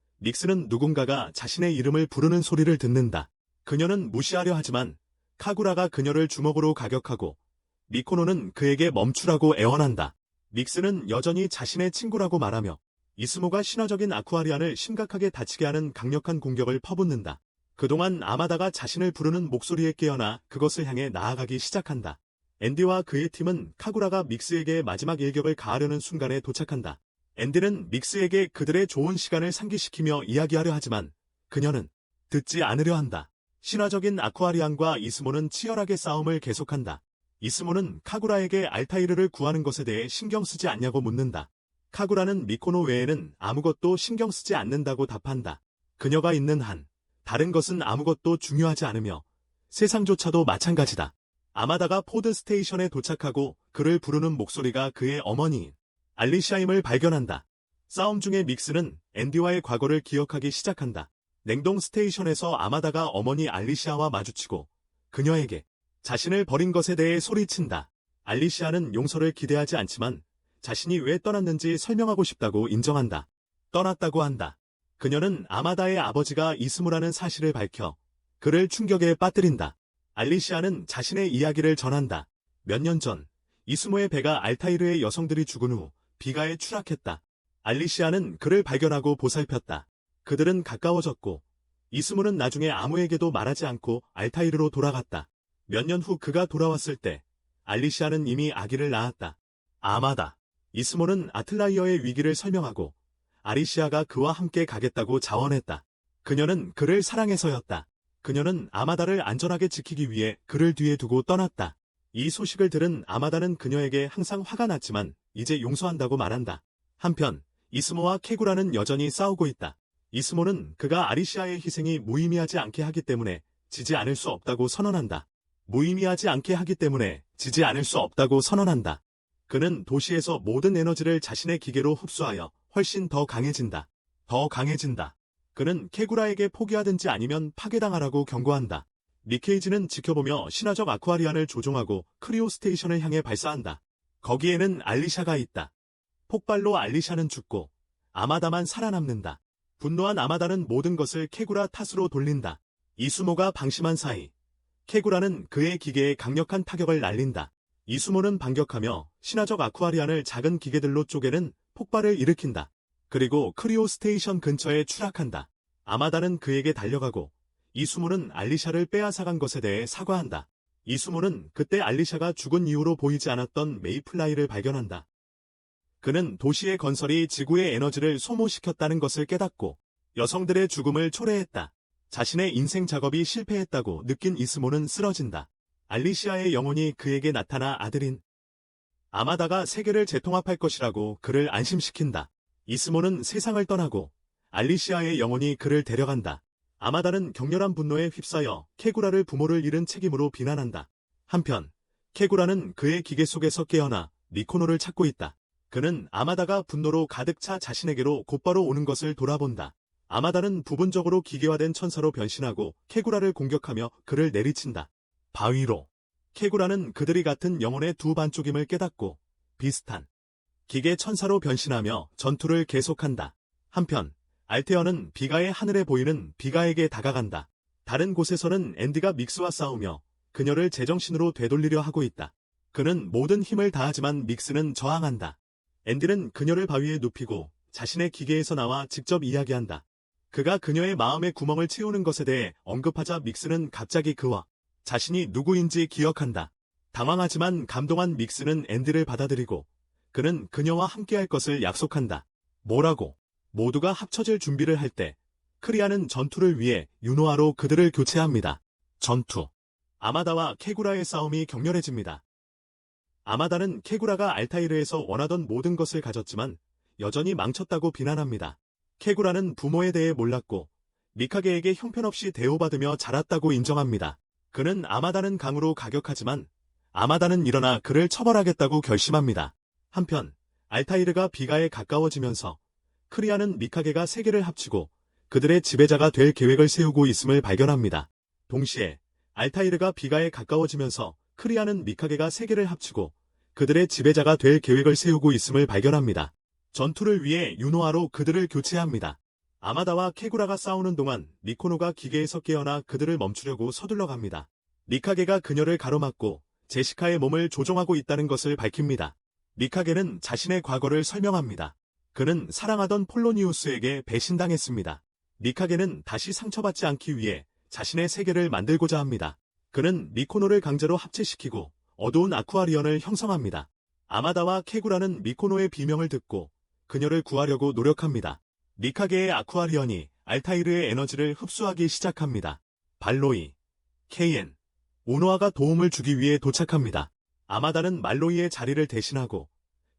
믹스는 누군가가 자신의 이름을 부르는 소리를 듣는다. 그녀는 무시하려 하지만 카구라가 그녀를 주먹으로 가격하고 미코노는 그에게 멈추라고 애원한다. 믹스는 여전히 자신의 친구라고 말하며 이스모가 신화적인 아쿠아리안을 심각하게 다치게 하는 강력한 공격을 퍼붓는다. 그동안 아마다가 자신을 부르는 목소리에 깨어나 그것을 향해 나아가기 시작한다. 앤디와 그의 팀은 카구라가 믹스에게 마지막 일격을 가하려는 순간에 도착한다. 앤디는 믹스에게 그들의 좋은 시간을 상기시키며 이야기하려 하지만 그녀는 듣지 않으려 한다. 신화적인 아쿠아리안과 이스모는 치열하게 싸움을 계속한다. 이스모는 카구라에게 알타이르를 구하는 것에 대해 신경 쓰지 않냐고 묻는다. 카구라는 미코노 외에는 아무것도 신경 쓰지 않는다고 답한다. 그녀가 있는 한 다른 것은 아무것도 중요하지 않으며 세상조차도 마찬가지다. 아마다가 포드 스테이션에 도착하고 그를 부르는 목소리가 그의 어머니인 알리샤임을 발견한다. 싸움 중에 믹스는 앤디와의 과거를 기억하기 시작한다. 냉동 스테이션에서 아마다가 어머니 알리시아와 마주치고 그녀에게 자신을 버린 것에 대해 소리친다. 알리시아는 용서를 기대하지 않지만 자신이 왜 떠났는지 설명하고 싶다고 인정한다. 떠났다고 한다. 그녀는 아마다의 아버지가 이스무라는 사실을 밝혀 그를 충격에 빠뜨린다. 알리시아는 자신의 이야기를 전한다. 몇 년 전 이스모의 배가 알타이르의 여성들이 죽은 후 비가에 추락했다. 알리시아는 그를 발견하고 보살폈다. 그들은 가까워졌고 이스무는 나중에 아무에게도 말하지 않고 알타이르로 돌아갔다. 몇 년 후 그가 돌아왔을 때 알리시아는 이미 아기를 낳았다. 아마다. 이스모는 아틀라이어의 위기를 설명하고 아리시아가 그와 함께 가겠다고 자원했다. 그녀는 그를 사랑해서였다. 그녀는 아마다를 안전하게 지키기 위해 그를 뒤에 두고 떠났다. 이 소식을 들은 아마다는 그녀에게 항상 화가 났지만 이제 용서한다고 말한다. 한편 이스모와 케구라는 여전히 싸우고 있다. 이스모는 그가 아리시아의 희생이 무의미하지 않게 하기 때문에 지지 않을 수 없다고 선언한다. 무의미하지 않게 하기 때문에 지지 않을 수 없다고 선언한다. 그는 도시에서 모든 에너지를 자신의 기계로 흡수하여 훨씬 더 강해진다. 더 강해진다. 그는 케구라에게 포기하든지 아니면 파괴당하라고 경고한다. 니케이지는 지켜보며 신화적 아쿠아리안을 조종하고 크리오 스테이션을 향해 발사한다. 거기에는 알리샤가 있다. 폭발로 알리샤는 죽고 아마다만 살아남는다. 분노한 아마다는 모든 것을 케구라 탓으로 돌린다. 이수모가 방심한 사이 케구라는 그의 기계에 강력한 타격을 날린다. 이수모는 반격하며 신화적 아쿠아리안을 작은 기계들로 쪼개는 폭발을 일으킨다. 그리고 크리오 스테이션 근처에 추락한다. 아마다는 그에게 달려가고 이수모는 알리샤를 빼앗아간 것에 대해 사과한다. 이수모는 그때 알리샤가 죽은 이후로 보이지 않았던 메이플라이를 발견한다. 그는 도시의 건설이 지구의 에너지를 소모시켰다는 것을 깨닫고 여성들의 죽음을 초래했다. 자신의 인생 작업이 실패했다고 느낀 이스모는 쓰러진다. 알리시아의 영혼이 그에게 나타나 아들인 아마다가 세계를 재통합할 것이라고 그를 안심시킨다. 이스모는 세상을 떠나고 알리시아의 영혼이 그를 데려간다. 아마다는 격렬한 분노에 휩싸여 케구라를 부모를 잃은 책임으로 비난한다. 한편 케구라는 그의 기계 속에서 깨어나 미코노를 찾고 있다. 그는 아마다가 분노로 가득 차 자신에게로 곧바로 오는 것을 돌아본다. 아마다는 부분적으로 기계화된 천사로 변신하고 케구라를 공격하며 그를 내리친다. 바위로. 케구라는 그들이 같은 영혼의 두 반쪽임을 깨닫고 비슷한 기계 천사로 변신하며 전투를 계속한다. 한편 알테어는 비가의 하늘에 보이는 비가에게 다가간다. 다른 곳에서는 앤디가 믹스와 싸우며 그녀를 제정신으로 되돌리려 하고 있다. 그는 모든 힘을 다하지만 믹스는 저항한다. 앤디는 그녀를 바위에 눕히고 자신의 기계에서 나와 직접 이야기한다. 그가 그녀의 마음의 구멍을 채우는 것에 대해 언급하자 믹스는 갑자기 그와 자신이 누구인지 기억한다. 당황하지만 감동한 믹스는 앤디를 받아들이고 그는 그녀와 함께할 것을 약속한다. 뭐라고? 모두가 합쳐질 준비를 할 때 크리아는 전투를 위해 유노아로 그들을 교체합니다. 전투. 아마다와 케구라의 싸움이 격렬해집니다. 아마다는 케구라가 알타이르에서 원하던 모든 것을 가졌지만 여전히 망쳤다고 비난합니다. 케구라는 부모에 대해 몰랐고 미카게에게 형편없이 대우받으며 자랐다고 인정합니다. 그는 아마다는 강으로 가격하지만 아마다는 일어나 그를 처벌하겠다고 결심합니다. 한편 알타이르가 비가에 가까워지면서 크리아는 미카게가 세계를 합치고 그들의 지배자가 될 계획을 세우고 있음을 발견합니다. 동시에 알타이르가 비가에 가까워지면서 크리아는 미카게가 세계를 합치고 그들의 지배자가 될 계획을 세우고 있음을 발견합니다. 전투를 위해 유노아로 그들을 교체합니다. 아마다와 케구라가 싸우는 동안 미코노가 기계에서 깨어나 그들을 멈추려고 서둘러 갑니다. 미카게가 그녀를 가로막고 제시카의 몸을 조종하고 있다는 것을 밝힙니다. 미카게는 자신의 과거를 설명합니다. 그는 사랑하던 폴로니우스에게 배신당했습니다. 미카게는 다시 상처받지 않기 위해 자신의 세계를 만들고자 합니다. 그는 미코노를 강제로 합체시키고 어두운 아쿠아리언을 형성합니다. 아마다와 케구라는 미코노의 비명을 듣고 그녀를 구하려고 노력합니다. 미카게의 아쿠아리언이 알타이르의 에너지를 흡수하기 시작합니다. 발로이, 케이엔, 우노아가 도움을 주기 위해 도착합니다. 아마다는 말로이의 자리를 대신하고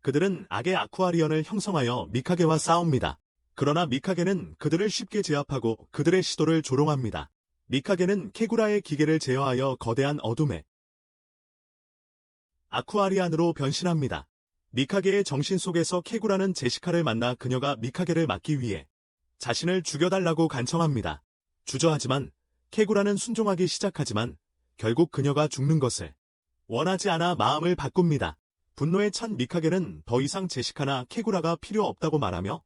그들은 악의 아쿠아리언을 형성하여 미카게와 싸웁니다. 그러나 미카게는 그들을 쉽게 제압하고 그들의 시도를 조롱합니다. 미카게는 케구라의 기계를 제어하여 거대한 어둠의 아쿠아리안으로 변신합니다. 미카게의 정신 속에서 케구라는 제시카를 만나 그녀가 미카게를 막기 위해 자신을 죽여달라고 간청합니다. 주저하지만 케구라는 순종하기 시작하지만 결국 그녀가 죽는 것을 원하지 않아 마음을 바꿉니다. 분노에 찬 미카게는 더 이상 제시카나 케구라가 필요 없다고 말하며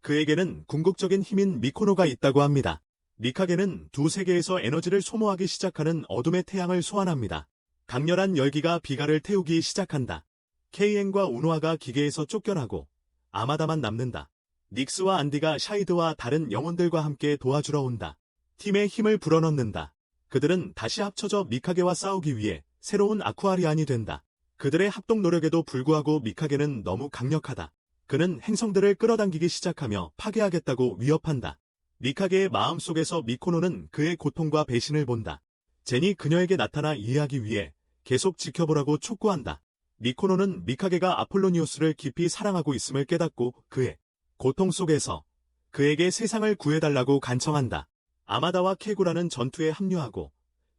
그에게는 궁극적인 힘인 미코노가 있다고 합니다. 미카게는 두 세계에서 에너지를 소모하기 시작하는 어둠의 태양을 소환합니다. 강렬한 열기가 비가를 태우기 시작한다. 케이엔과 우노아가 기계에서 쫓겨나고 아마다만 남는다. 닉스와 안디가 샤이드와 다른 영혼들과 함께 도와주러 온다. 팀의 힘을 불어넣는다. 그들은 다시 합쳐져 미카게와 싸우기 위해 새로운 아쿠아리안이 된다. 그들의 합동 노력에도 불구하고 미카게는 너무 강력하다. 그는 행성들을 끌어당기기 시작하며 파괴하겠다고 위협한다. 미카게의 마음속에서 미코노는 그의 고통과 배신을 본다. 젠이 그녀에게 나타나 이해하기 위해 계속 지켜보라고 촉구한다. 미코노는 미카게가 아폴로니우스를 깊이 사랑하고 있음을 깨닫고 그의 고통 속에서 그에게 세상을 구해달라고 간청한다. 아마다와 케구라는 전투에 합류하고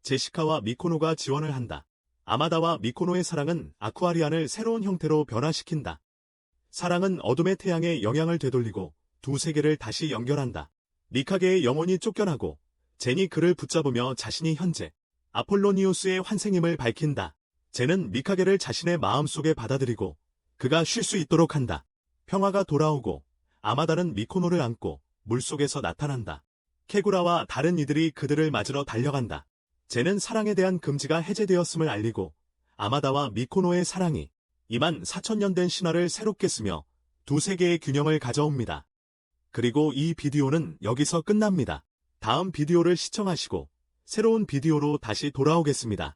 제시카와 미코노가 지원을 한다. 아마다와 미코노의 사랑은 아쿠아리안을 새로운 형태로 변화시킨다. 사랑은 어둠의 태양에 영향을 되돌리고 두 세계를 다시 연결한다. 미카게의 영혼이 쫓겨나고 젠이 그를 붙잡으며 자신이 현재 아폴로니우스의 환생임을 밝힌다. 젠은 미카게를 자신의 마음속에 받아들이고 그가 쉴 수 있도록 한다. 평화가 돌아오고 아마다는 미코노를 안고 물속에서 나타난다. 케구라와 다른 이들이 그들을 맞으러 달려간다. 젠은 사랑에 대한 금지가 해제되었음을 알리고 아마다와 미코노의 사랑이 24,000년 된 신화를 새롭게 쓰며 두 세계의 균형을 가져옵니다. 그리고 이 비디오는 여기서 끝납니다. 다음 비디오를 시청하시고 새로운 비디오로 다시 돌아오겠습니다.